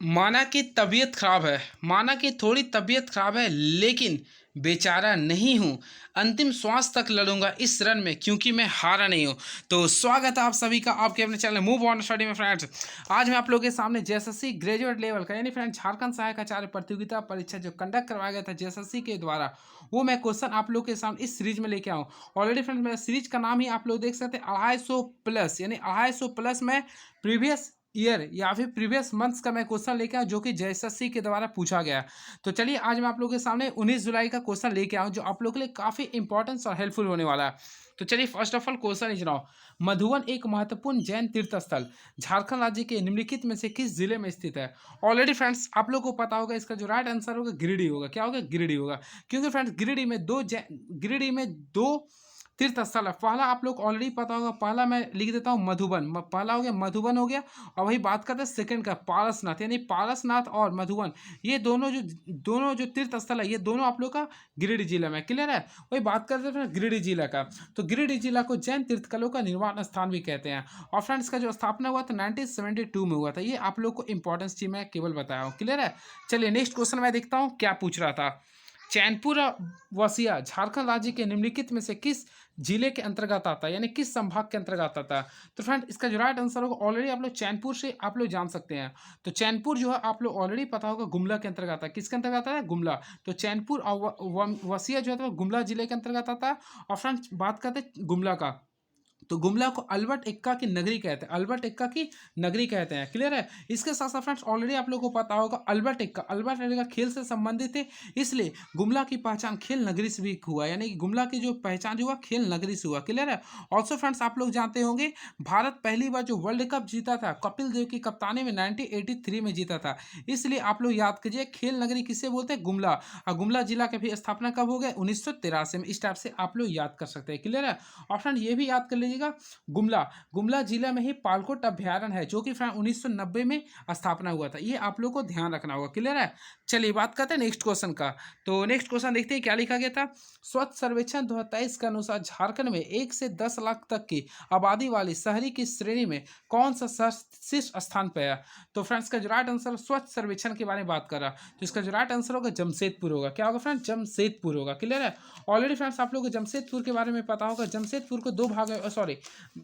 माना कि तबीयत खराब है, माना कि थोड़ी तबीयत खराब है, लेकिन बेचारा नहीं हूँ। अंतिम श्वास तक लड़ूंगा इस रन में, क्योंकि मैं हारा नहीं हूँ। तो स्वागत है आप सभी का आपके अपने चैनल मूव ऑन स्टडी में फ्रेंड्स। आज मैं आप लोगों के सामने जेएसएससी ग्रेजुएट लेवल का यानी फ्रेंड्स झारखंड सहायक आचार्य प्रतियोगिता परीक्षा जो कंडक्ट करवाया गया था जेएसएससी के द्वारा, वो मैं क्वेश्चन आप लोग के सामने इस सीरीज में लेके आऊँ। ऑलरेडी फ्रेंड्स मेरा सीरीज का नाम ही आप लोग देख सकते हैं 250 प्लस, यानी 250 प्लस में प्रीवियस ईयर या फिर प्रीवियस मंथ्स का मैं क्वेश्चन लेके आया जो कि जेएसएससी के द्वारा पूछा गया। तो चलिए आज मैं आप लोगों के सामने 19 जुलाई का क्वेश्चन लेके आऊँ जो आप लोगों के लिए काफ़ी इंपॉर्टेंट और हेल्पफुल होने वाला है। तो चलिए first of all question is now, Madhuban एक महत्वपूर्ण जैन तीर्थ स्थल झारखंड राज्य के निम्नलिखित में से किस जिले में स्थित है। ऑलरेडी फ्रेंड्स आप लोग को पता होगा इसका जो राइट आंसर होगा गिरिडीह होगा। क्या होगा? गिरिडीह होगा। क्योंकि फ्रेंड्स गिरिडीह में दो तीर्थ स्थल है। पहला आप लोग ऑलरेडी पता होगा, पहला मैं लिख देता हूँ मधुबन, पहला हो गया मधुबन हो गया। और वही बात करते हैं सेकंड का पारसनाथ, यानी पारसनाथ और मधुबन, ये दोनों जो तीर्थ स्थल है ये दोनों आप लोग का गिरिडीह जिला में। क्लियर है? वही बात करते हैं गिरिडीह जिला का। तो गिरिडीह जिला को जैन तीर्थकलों का निर्वाण स्थान भी कहते हैं। और फ्रेंड्स का जो स्थापना हुआ था 1972 में हुआ था। ये आप लोग को इंपॉर्टेंस चीज मैं केवल बताया हूँ। क्लियर है? चलिए नेक्स्ट क्वेश्चन मैं देखता हूँ क्या पूछ रहा था। चैनपुर वसिया झारखंड राज्य के निम्नलिखित में से किस जिले के अंतर्गत आता है, यानी किस संभाग के अंतर्गत आता है। तो फ्रेंड इसका जो राइट आंसर होगा, ऑलरेडी आप लोग चैनपुर से आप लोग जान सकते हैं। तो चैनपुर जो है आप लोग ऑलरेडी पता होगा गुमला के अंतर्गत आता है। किसके अंतर्गत आता है? गुमला। तो चैनपुर और वसिया जो है तो गुमला जिले के अंतर्गत आता है। और फ्रेंड्स बात करते हैं गुमला का, तो गुमला को अल्बर्ट एक्का की नगरी कहते हैं। अल्बर्ट एक्का की नगरी कहते हैं। क्लियर है? इसके साथ साथ फ्रेंड्स ऑलरेडी आप लोगों को पता होगा अल्बर्ट एक्का खेल से संबंधित थे, इसलिए गुमला की पहचान खेल नगरी से भी हुआ, यानी कि गुमला की जो पहचान जो हुआ खेल नगरी से हुआ। क्लियर है? ऑल्सो फ्रेंड्स आप लोग जानते होंगे भारत पहली बार जो वर्ल्ड कप जीता था कपिल देव की कप्तानी में 1983 में जीता था, इसलिए आप लोग याद कीजिए खेल नगरी किसे बोलते हैं? गुमला। और गुमला जिला की भी स्थापना कब हो गया? 1983 में। इस टाइप से आप लोग याद कर सकते हैं। क्लियर है? और फ्रेंड ये भी याद कर लीजिएगा गुमला गुमला जिला में ही पालकोट अभ्यारण्य है जो कि 1990 में स्थापना हुआ था। ये आप लोग को ध्यान रखना होगा। क्लियर है? चलिए बात करते हैं नेक्स्ट क्वेश्चन का। तो नेक्स्ट क्वेश्चन देखते हैं क्या लिखा गया था। स्वच्छ सर्वेक्षण 2023 के अनुसार झारखंड में 1 से 10 लाख तक की आबादी वाली शहरी की श्रेणी में कौन सा शहर शीर्ष स्थान पे है। तो फ्रेंड्स का जो राइट आंसर स्वच्छ सर्वेक्षण के बारे में बात कर रहा, तो इसका जो राइट आंसर होगा जमशेदपुर होगा। क्या होगा फ्रेंड्स? जमशेदपुर होगा। क्लियर है? ऑलरेडी फ्रेंड्स आप लोग को जमशेदपुर के बारे में पता होगा। जमशेदपुर को दो भाग है, सॉरी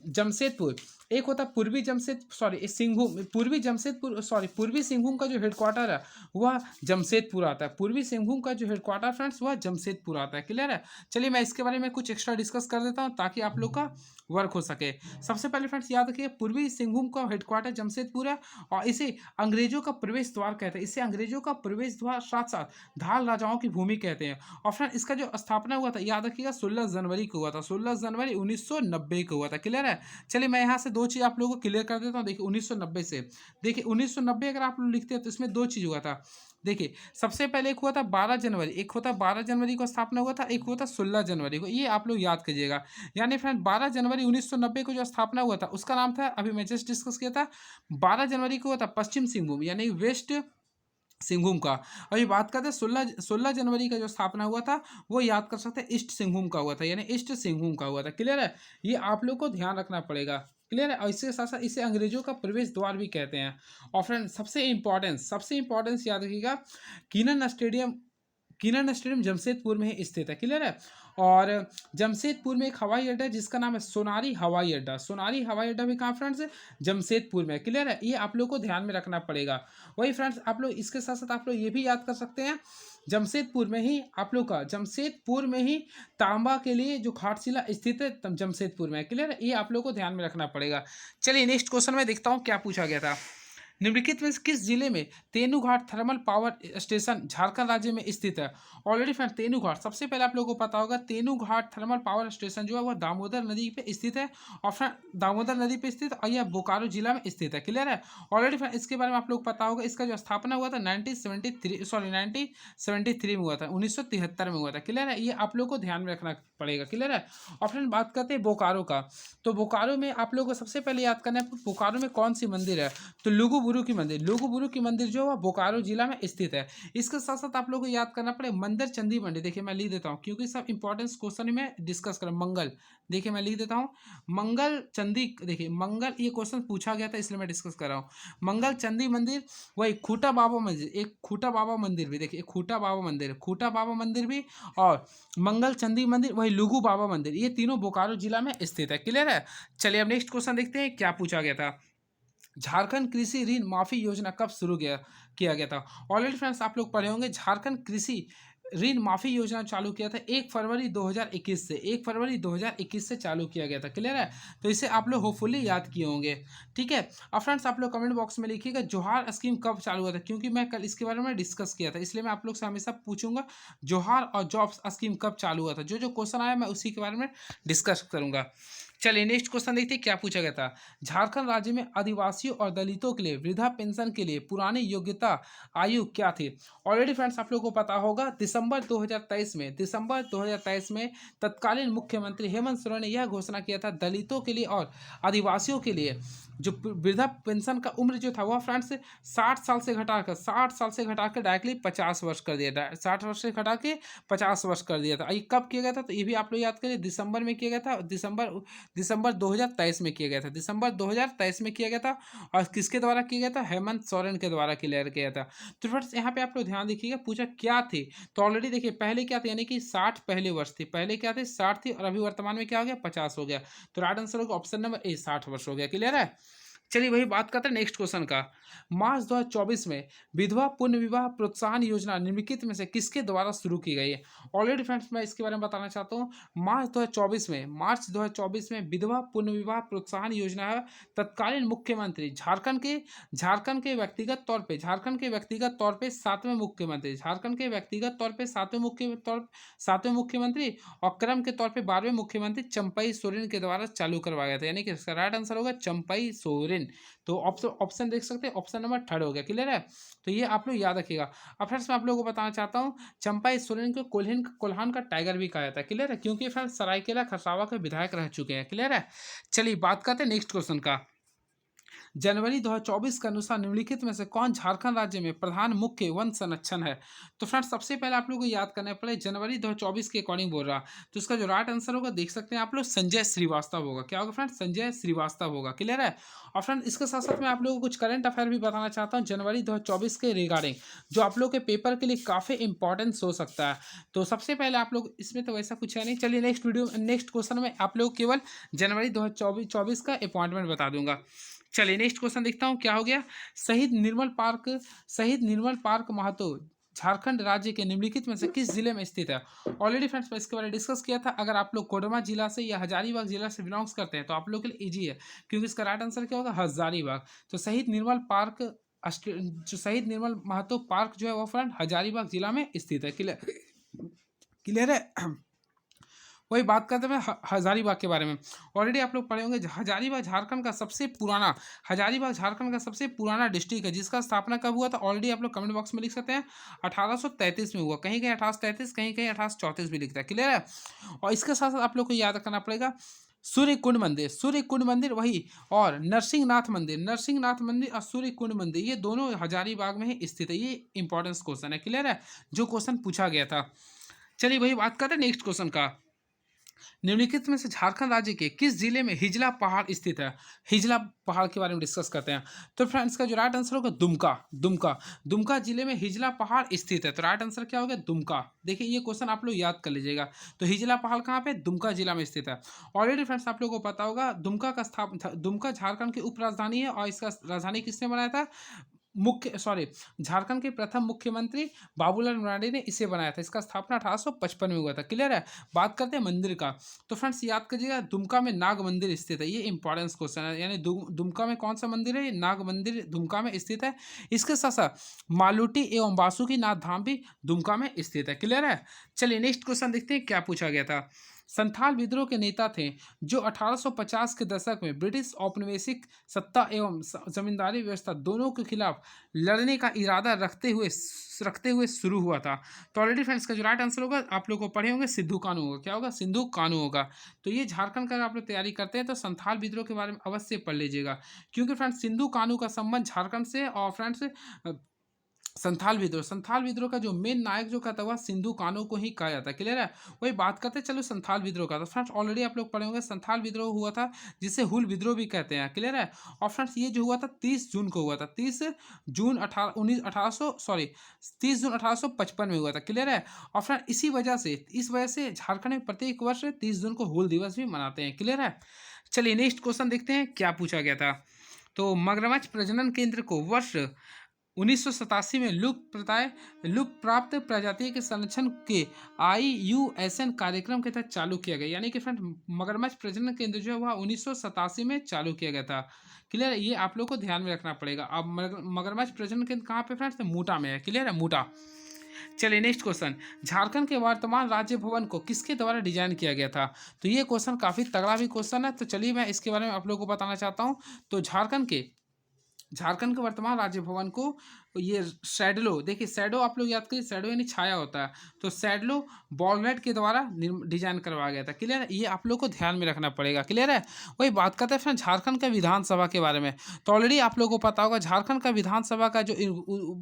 जमशेदपुर एक होता है पूर्वी जमशेद सॉरी सिंहभूम, पूर्वी सिंहभूम का जो हेडक्वार्टर है वह जमशेदपुर आता है। पूर्वी सिंहभूम का जो हेडक्वार्टर फ्रेंड्स वह जमशेदपुर आता है। क्लियर है? चलिए मैं इसके बारे में कुछ एक्स्ट्रा डिस्कस कर देता हूँ ताकि आप लोग का वर्क हो सके। सबसे पहले फ्रेंड्स याद रखिए पूर्वी सिंहभूम का हेडक्वार्टर जमशेदपुर है और इसे अंग्रेजों का प्रवेश द्वार कहते हैं। इसे अंग्रेजों का प्रवेश द्वार साथ साथ धाल राजाओं की भूमि कहते हैं। और फ्रेंड इसका जो स्थापना हुआ था याद रखिएगा 16 जनवरी को हुआ था। 16 जनवरी 1990 को हुआ था। क्लियर है? चलिए मैं यहाँ से दो चीज़ आप लोगों को क्लियर कर देता हूँ। देखिए 1990 से, देखिए 1990 अगर आप लोग लिखते हैं तो इसमें दो चीज़ हुआ था। देखिए सबसे पहले एक हुआ था 12 जनवरी, एक होता 12 जनवरी को स्थापना हुआ था, एक हुआ था 16 जनवरी को। ये आप लोग याद कीजिएगा। यानी फ्रेंड 12 जनवरी 1990 को जो स्थापना हुआ था उसका नाम था, अभी मैं जस्ट डिस्कस किया था, 12 जनवरी को हुआ था पश्चिम सिंहभूम यानी वेस्ट सिंहभूम का। अभी बात करते हैं 16 जनवरी का जो स्थापना हुआ था वो याद कर सकते हैं ईस्ट सिंहभूम का हुआ था, यानी ईस्ट सिंहभूम का हुआ था। क्लियर है? ये आप लोग को ध्यान रखना पड़ेगा। क्लियर है? और इसके साथ साथ इसे अंग्रेजों का प्रवेश द्वार भी कहते हैं। और फ्रेंड सबसे इंपॉर्टेंस याद रखिएगा, Keenan stadium Keenan stadium Jamshedpur में ही स्थित है। क्लियर है? और जमशेदपुर में एक हवाई अड्डा है जिसका नाम है सोनारी हवाई अड्डा। सोनारी हवाई अड्डा भी कहाँ फ्रेंड्स? जमशेदपुर में। क्लियर है? ये आप लोग को ध्यान में रखना पड़ेगा। वही फ्रेंड्स आप लोग इसके साथ साथ आप लोग ये भी याद कर सकते हैं जमशेदपुर में ही तांबा के लिए जो घाटशिला स्थित है जमशेदपुर में। क्लियर है? ये आप लोग को ध्यान में रखना पड़ेगा। चलिए नेक्स्ट क्वेश्चन में देखता हूँ क्या पूछा गया था। निम्नलिखित में से किस जिले में Tenughat thermal power station Jharkhand राज्य में स्थित है। ऑलरेडी फ्रेंड तेनूघाट सबसे पहले आप लोगों को पता होगा तेनूघाट थर्मल पावर स्टेशन जो है वह दामोदर नदी पे स्थित है। और फ्रेंड दामोदर नदी पे स्थित और यह बोकारो जिला में स्थित है। क्लियर है? ऑलरेडी फ्रेंड इसके बारे में आप लोग पता होगा, इसका जो स्थापना हुआ था 1973 में हुआ था, 1973 में हुआ था। क्लियर है? ये आप लोग को ध्यान में रखना पड़ेगा। क्लियर है? और फ्रेंड बात करते हैं बोकारो का, तो बोकारो में आप लोग को सबसे पहले याद करना है बोकारो में कौन सी मंदिर है। तो लुगु बुरुकी मंदिर, लुगु बुरुकी मंदिर जो है बोकारो जिला में स्थित है। इसके साथ साथ आप लोगों को याद करना पड़े मंदिर चंदी मंदिर। देखिए मैं लिख देता हूँ क्योंकि सब इंपॉर्टेंट क्वेश्चन ही मैं डिस्कस कर मंगल। देखिए मैं लिख देता हूँ मंगल चंदी। देखिए मंगल ये क्वेश्चन पूछा गया था इसलिए मैं डिस्कस कर रहा हूँ। मंगल चंदी मंदिर, वही खूटा बाबा मंदिर, एक खूटा बाबा मंदिर भी। देखिए खूटा बाबा मंदिर, खूटा बाबा मंदिर भी, और मंगल चंदी मंदिर, वही लुगु बाबा मंदिर, ये तीनों बोकारो जिला में स्थित है। क्लियर है। चलिए अब नेक्स्ट क्वेश्चन देखते हैं क्या पूछा गया था। झारखंड कृषि ऋण माफी योजना कब शुरू किया गया था। ऑलरेडी फ्रेंड्स आप लोग पढ़े होंगे झारखंड कृषि ऋण माफी योजना चालू किया था 1 फरवरी 2021 से। 1 फरवरी 2021 से चालू किया गया था। क्लियर है। तो इसे आप लोग होपफुली याद किए होंगे। ठीक है। अब फ्रेंड्स आप लोग कमेंट बॉक्स में लिखिएगा जोहार स्कीम कब चालू हुआ था, क्योंकि मैं कल इसके बारे में डिस्कस किया था, इसलिए मैं आप लोग से हमेशा पूछूंगा जोहार और जॉब्स स्कीम कब चालू हुआ था। जो जो क्वेश्चन आया मैं उसी के बारे में डिस्कस करूंगा। चलिए नेक्स्ट क्वेश्चन देखते हैं क्या पूछा गया था। झारखंड राज्य में आदिवासियों और दलितों के लिए वृद्धा पेंशन के लिए पुरानी योग्यता आयु क्या थी। ऑलरेडी फ्रेंड्स आप लोगों को पता होगा दिसंबर 2023 में तत्कालीन मुख्यमंत्री हेमंत सोरेन ने यह घोषणा किया था दलितों के लिए और आदिवासियों के लिए जो वृद्धा पेंशन का उम्र जो था वह फ्रेंड्स 60 साल से घटाकर डायरेक्टली 50 वर्ष कर दिया। 60 वर्ष से घटा के 50 वर्ष कर दिया था। ये कब किया गया था, तो ये भी आप लोग याद करिए दिसंबर में किया गया था। दिसंबर 2023 में किया गया था। दिसंबर 2023 में किया गया था। और किसके द्वारा किया गया था, हेमंत सोरेन के द्वारा क्लियर किया था। तो फ्रेंड्स यहाँ पे आप लोग ध्यान देखिएगा पूछा क्या थी। तो ऑलरेडी देखिए पहले क्या था, यानी कि 60 पहले वर्ष थी। पहले क्या थे 60 थी और अभी वर्तमान में क्या हो गया 50 हो गया। तो राइट आंसर होगा ऑप्शन नंबर ए 60 वर्ष हो गया। क्लियर है। चलिए वही बात करते हैं नेक्स्ट क्वेश्चन का। मार्च 2024 में विधवा पुनर्विवाह प्रोत्साहन योजना निम्नलिखित में से किसके द्वारा शुरू की गई है। ऑलरेडी फ्रेंड्स मैं इसके बारे में बताना चाहता हूँ। मार्च 2024 में विधवा पुनर्विवाह प्रोत्साहन योजना है तत्कालीन मुख्यमंत्री झारखंड के व्यक्तिगत तौर पे सातवें मुख्यमंत्री और क्रम के तौर पे 12वें मुख्यमंत्री चंपई सोरेन के द्वारा चालू करवाया गया था। यानी कि इसका राइट आंसर होगा चंपई सोरेन। तो ऑप्शन देख सकते हैं, ऑप्शन नंबर 3 हो गया। क्लियर है। तो ये आप लोग याद रखिएगा। अब फ्रेंड्स मैं आप लोगों को बताना चाहता हूँ चंपई सोरेन को कोल्हान का टाइगर भी कहा जाता है। क्लियर है, क्योंकि फ्रेंड्स सरायकेला खरसावा के विधायक रह चुके हैं। क्लियर है। चलिए बात करते हैं नेक्स्ट क्वेश्चन का। जनवरी 2024 के अनुसार निम्नलिखित में से कौन झारखंड राज्य में प्रधान मुख्य वन संरक्षण है। तो फ्रेंड्स सबसे पहले आप लोगों को याद करना पड़े जनवरी 2024 के अकॉर्डिंग बोल रहा। तो इसका जो राइट आंसर होगा देख सकते हैं आप लोग संजय श्रीवास्तव होगा। क्या होगा फ्रेंड्स, संजय श्रीवास्तव होगा। क्लियर है। और फ्रेंड इसके साथ साथ मैं आप लोगों को कुछ करंट अफेयर भी बताना चाहता हूँ जनवरी 2024 के रिगार्डिंग, जो आप लोग के पेपर के लिए काफ़ी इंपॉर्टेंस हो सकता है। तो सबसे पहले आप लोग इसमें तो वैसा कुछ है नहीं। चलिए नेक्स्ट क्वेश्चन में आप लोग केवल जनवरी 2024 का अपॉइंटमेंट बता दूंगा। चलिए नेक्स्ट क्वेश्चन देखता हूँ क्या हो गया। शहीद निर्मल पार्क महतो झारखंड राज्य के निम्नलिखित में से किस जिले में स्थित है। ऑलरेडी फ्रेंड्स मैं इसके बारे में डिस्कस किया था। अगर आप लोग कोडरमा जिला से या हजारीबाग जिला से बिलोंग्स करते हैं तो आप लोग के लिए इजी है, क्योंकि इसका राइट आंसर क्या होगा हजारीबाग। तो शहीद निर्मल महतो पार्क जो है वो फ्रेंड हजारीबाग जिला में स्थित है। क्लियर है। वही बात करते हैं हजारीबाग के बारे में। ऑलरेडी आप लोग पढ़े होंगे हजारीबाग झारखंड का सबसे पुराना डिस्ट्रिक्ट है, जिसका स्थापना कब हुआ था। ऑलरेडी आप लोग कमेंट बॉक्स में लिख सकते हैं 1833 में हुआ। कहीं कहीं 1833, कहीं कहीं 1834 भी लिखता है। क्लियर है। और इसके साथ साथ आप लोग को याद रखना पड़ेगा सूर्य कुंड मंदिर वही, और नरसिंहनाथ मंदिर और सूर्य कुंड मंदिर ये दोनों हजारीबाग में ही स्थित है। ये इंपॉर्टेंस क्वेश्चन है। क्लियर है, जो क्वेश्चन पूछा गया था। चलिए वही बात करते हैं नेक्स्ट क्वेश्चन का। निम्नलिखित में से झारखंड राज्य के किस जिले में हिजला पहाड़ स्थित है। हिजला पहाड़ के बारे में डिस्कस करते हैं। तो फ्रेंड्स का जो राइट आंसर होगा दुमका जिले में हिजला पहाड़ स्थित है। तो राइट आंसर क्या होगा दुमका। देखिए ये क्वेश्चन आप लोग याद कर लीजिएगा। तो हिजला पहाड़ कहाँ पे, दुमका जिला में स्थित है। ऑलरेडी फ्रेंड्स आप लोगों को पता होगा दुमका झारखंड की उप राजधानी है, और इसका राजधानी किसने बनाया था, झारखंड के प्रथम मुख्यमंत्री बाबूलाल मरांडी ने इसे बनाया था। इसका स्थापना 1855 में हुआ था। क्लियर है। बात करते हैं मंदिर का। तो फ्रेंड्स याद कीजिएगा दुमका में नाग मंदिर स्थित है। ये इंपॉर्टेंस क्वेश्चन है। यानी दुमका में कौन सा मंदिर है, नाग मंदिर दुमका में स्थित है। इसके साथ साथ मालूटी एवं बासुकीनाथ धाम भी दुमका में स्थित है। क्लियर है। चलिए नेक्स्ट क्वेश्चन देखते हैं क्या पूछा गया था। संथाल विद्रोह के नेता थे जो 1850 के दशक में ब्रिटिश औपनिवेशिक सत्ता एवं जमींदारी व्यवस्था दोनों के खिलाफ लड़ने का इरादा रखते हुए शुरू हुआ था। तो ऑलरेडी फ्रेंड्स का जो राइट आंसर होगा आप लोग को पढ़े होंगे सिद्धू कानू होगा। क्या होगा? सिद्धू कानू होगा। तो ये झारखंड का अगर आप लोग तैयारी करते हैं तो संथाल विद्रोह के बारे में अवश्य पढ़ लीजिएगा, क्योंकि फ्रेंड्स सिद्धू कानू का संबंध झारखंड से और फ्रेंड्स संथाल विद्रोह का जो मेन नायक जो कहता हुआ सिंधु कान्हू को ही कहा जाता है। क्लियर है? वही बात करते हैं, चलो संथाल विद्रोह का। तो फ्रेंड्स ऑलरेडी आप लोग पढ़े होंगे संथाल विद्रोह हुआ था जिसे हुल विद्रोह भी कहते हैं। क्लियर है? और फ्रेंड्स ये जो हुआ था 30 जून को हुआ था, 30 जून 1855 में हुआ था। क्लियर है? और फ्रेंड इस वजह से झारखंड में प्रत्येक वर्ष 30 जून को हुल दिवस भी मनाते हैं। क्लियर है? चलिए नेक्स्ट क्वेश्चन देखते हैं क्या पूछा गया था। तो मगरमच्छ प्रजनन केंद्र को वर्ष 1987 में लुप्त प्राप्त प्रजाति के संरक्षण के IUCN कार्यक्रम के तहत चालू किया गया। यानी कि फ्रेंड मगरमच्छ प्रजनन केंद्र जो है वह 1987 में चालू किया गया था। क्लियर है? ये आप लोग को ध्यान में रखना पड़ेगा। अब मगरमच्छ प्रजनन केंद्र कहाँ पे फ्रेंड्स? मूटा में है। क्लियर है? मूटा। चलिए नेक्स्ट क्वेश्चन, झारखंड के वर्तमान राज्य भवन को किसके द्वारा डिजाइन किया गया था? तो ये क्वेश्चन काफी तगड़ा भी क्वेश्चन है, तो चलिए मैं इसके बारे में आप लोगों को बताना चाहता हूँ। तो झारखंड के वर्तमान राज्य भवन को ये सैडलो, देखिए सैडो आप लोग याद करिए, सैडो यानी छाया होता है, तो सैडलो बॉलरेट के द्वारा डिजाइन करवाया गया था। क्लियर है? ये आप लोग को ध्यान में रखना पड़ेगा। क्लियर है? वही बात करते हैं फ्रेंड झारखंड का विधानसभा के बारे में। तो ऑलरेडी आप लोगों को पता होगा झारखंड का विधानसभा का जो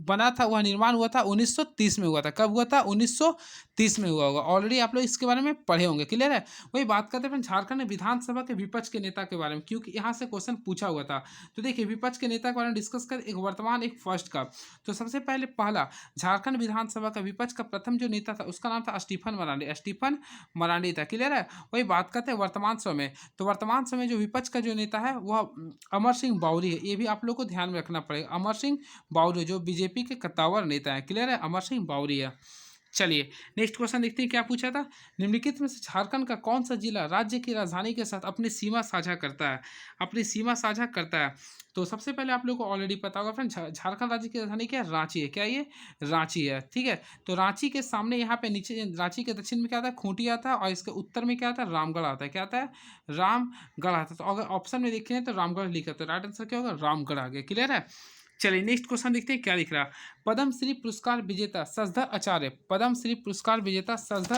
बना था वह निर्माण हुआ था 1930 में हुआ था। कब हुआ था? 1930 में हुआ होगा। ऑलरेडी आप लोग इसके बारे में पढ़े होंगे। क्लियर है? वही बात करते हैं फ्रेंड झारखंड विधानसभा के विपक्ष के नेता के बारे में, क्योंकि यहाँ से क्वेश्चन पूछा हुआ था। तो देखिए विपक्ष के नेता के बारे में डिस्कस कर, एक वर्तमान एक फर्स्ट का। तो सबसे पहले पहला झारखंड विधानसभा का विपक्ष का प्रथम जो नेता था उसका नाम था स्टीफन मरांडी था। क्लियर है? वही बात करते हैं वर्तमान समय। तो वर्तमान समय जो विपक्ष का जो नेता है वह अमर सिंह बावरी है। ये भी आप लोग को ध्यान में रखना पड़ेगा। अमर सिंह बावरी जो बीजेपी के कद्दावर नेता है। क्लियर है? अमर सिंह बावरी है। चलिए नेक्स्ट क्वेश्चन देखते हैं क्या पूछा था। निम्नलिखित में से झारखंड का कौन सा जिला राज्य की राजधानी के साथ अपनी सीमा साझा करता है? तो सबसे पहले आप लोगों को ऑलरेडी पता होगा फ्रेंड झारखंड राज्य की राजधानी क्या है? रांची है। क्या ये? रांची है। ठीक है? तो रांची के सामने यहाँ पे नीचे रांची के दक्षिण में क्या आता है? खूंटी आता है, और इसके उत्तर में क्या आता है? रामगढ़ आता है। क्या आता है? रामगढ़ आता है। तो अगर ऑप्शन में देखें तो रामगढ़ लिखा, तो राइट आंसर क्या होगा? रामगढ़ आ गया। क्लियर है? चलिए नेक्स्ट क्वेश्चन देखते हैं क्या लिख रहा है। पद्मश्री पुरस्कार विजेता शशधर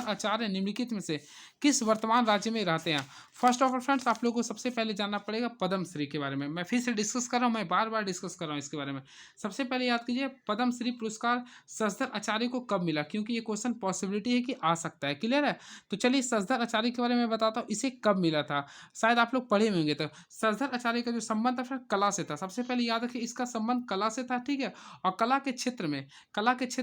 आचार्य निम्नलिखित में से किस वर्तमान राज्य में रहते हैं? फर्स्ट ऑफ ऑल फ्रेंड्स आप लोगों को सबसे पहले जानना पड़ेगा पद्मश्री के बारे में। मैं फिर से डिस्कस कर रहा हूँ, मैं बार बार डिस्कस कर रहा हूँ इसके बारे में। सबसे पहले याद कीजिए पद्मश्री पुरस्कार शशधर आचार्य को कब मिला, क्योंकि ये क्वेश्चन पॉसिबिलिटी है कि आ सकता है। क्लियर है? तो चलिए शशधर आचार्य के बारे में बताता हूँ, इसे कब मिला था। शायद आप लोग पढ़े होंगे। तो शशधर आचार्य का जो संबंध था फ्रेंड कला से था। सबसे पहले याद रखिए इसका संबंध कला से था। ठीक है? और कला के क्षेत्र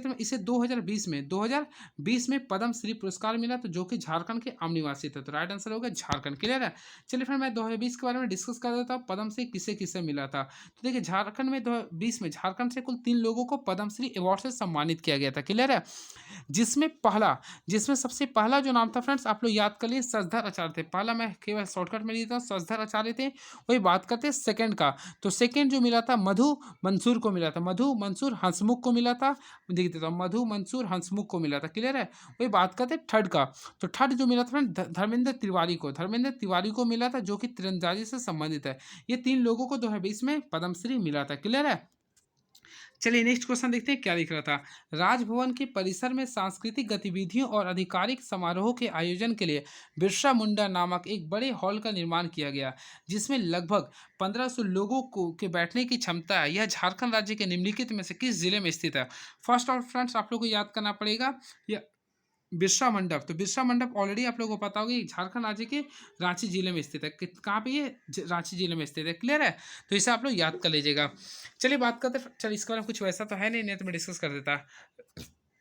में इसे 2020 में पद्मश्री पुरस्कार मिला, तो जो कि झारखंड के आम निवासी थे। तो राइट आंसर होगा झारखंड। क्लियर है? चलिए फिर मैं 2020 के बारे में डिस्कस कर देता हूँ पद्मश्री किसे किसे मिला था। तो देखिए झारखंड में 2020 में झारखंड से कुल 3 लोगों को पद्मश्री अवार्ड से सम्मानित किया गया था। क्लियर है? जिसमें सबसे पहला जो नाम था फ्रेंड्स आप लोग याद कर लिए शशधर आचार्य थे। पहला मैं केवल शॉर्टकट में लिखता हूँ, शशधर आचार्य थे। वही बात करते हैं सेकंड का। तो सेकंड जो मिला था मधु मंसूर को मिला था। मधु मंसूर हंसमुख को मिला था। देख देता हूँ, मधु मंसूर हंसमुख को मिला था। क्लियर है? वही बात करते हैं थर्ड का। तो थर्ड जो मिला था फ्रेंड धर्मेंद्र तिवारी को मिला था, जो कि तीरंदाजी से संबंधित है। ये 3 लोगों को 2020 में पद्मश्री मिला था। क्लियर है? चलिए नेक्स्ट क्वेश्चन देखते हैं क्या लिख रहा था। राजभवन के परिसर में सांस्कृतिक गतिविधियों और आधिकारिक समारोह के आयोजन के लिए बिरसा मुंडा नामक एक बड़े हॉल का निर्माण किया गया, जिसमें लगभग 1500 लोगों को के बैठने की क्षमता है। यह झारखंड राज्य के निम्नलिखित में से किस जिले में स्थित है? फर्स्ट ऑफ फ्रेंड्स आप लोग को याद करना पड़ेगा यह बिरसा मंडप। तो बिरसा मंडप ऑलरेडी आप लोगों को पता होगा झारखंड राज्य के रांची जिले में स्थित है। कहाँ पे ये? रांची जिले में स्थित है। क्लियर है? तो इसे आप लोग याद कर लीजिएगा। चलिए बात करते हैं। चलिए इसके बारे में कुछ वैसा तो है नहीं तो मैं डिस्कस कर देता।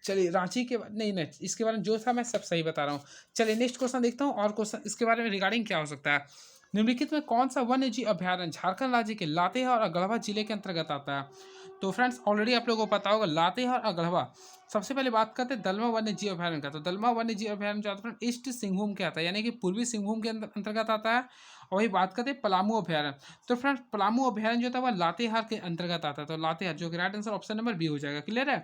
चलिए रांची के नहीं इसके बारे में जो था मैं सब सही बता रहा हूँ। चलिए नेक्स्ट क्वेश्चन देखता हूँ, और क्वेश्चन इसके बारे में रिगार्डिंग क्या हो सकता है। निम्नलिखित में कौन सा वन्य जीव अभ्यारण्य झारखंड राज्य के लातेहार और गढ़वा जिले के अंतर्गत आता है? तो फ्रेंड्स ऑलरेडी आप लोगों को पता होगा लातेहार और गढ़वा। सबसे पहले बात करते हैं दलमा वन्य जीव अभ्यारण्य का। तो दलमा वन्य जीव अभ्यारण्य जो आता है ईस्ट सिंहभूम के आता है, यानी कि पूर्वी सिंहभूम के अंतर्गत आता है। और वही बात करते हैं पलामू अभ्यारण्य। तो फ्रेंड्स पलामू अभ्यारण्य जो था वह लातेहार के अंतर्गत आता है। तो लातेहार जो कि right answer option number B हो जाएगा। क्लियर है?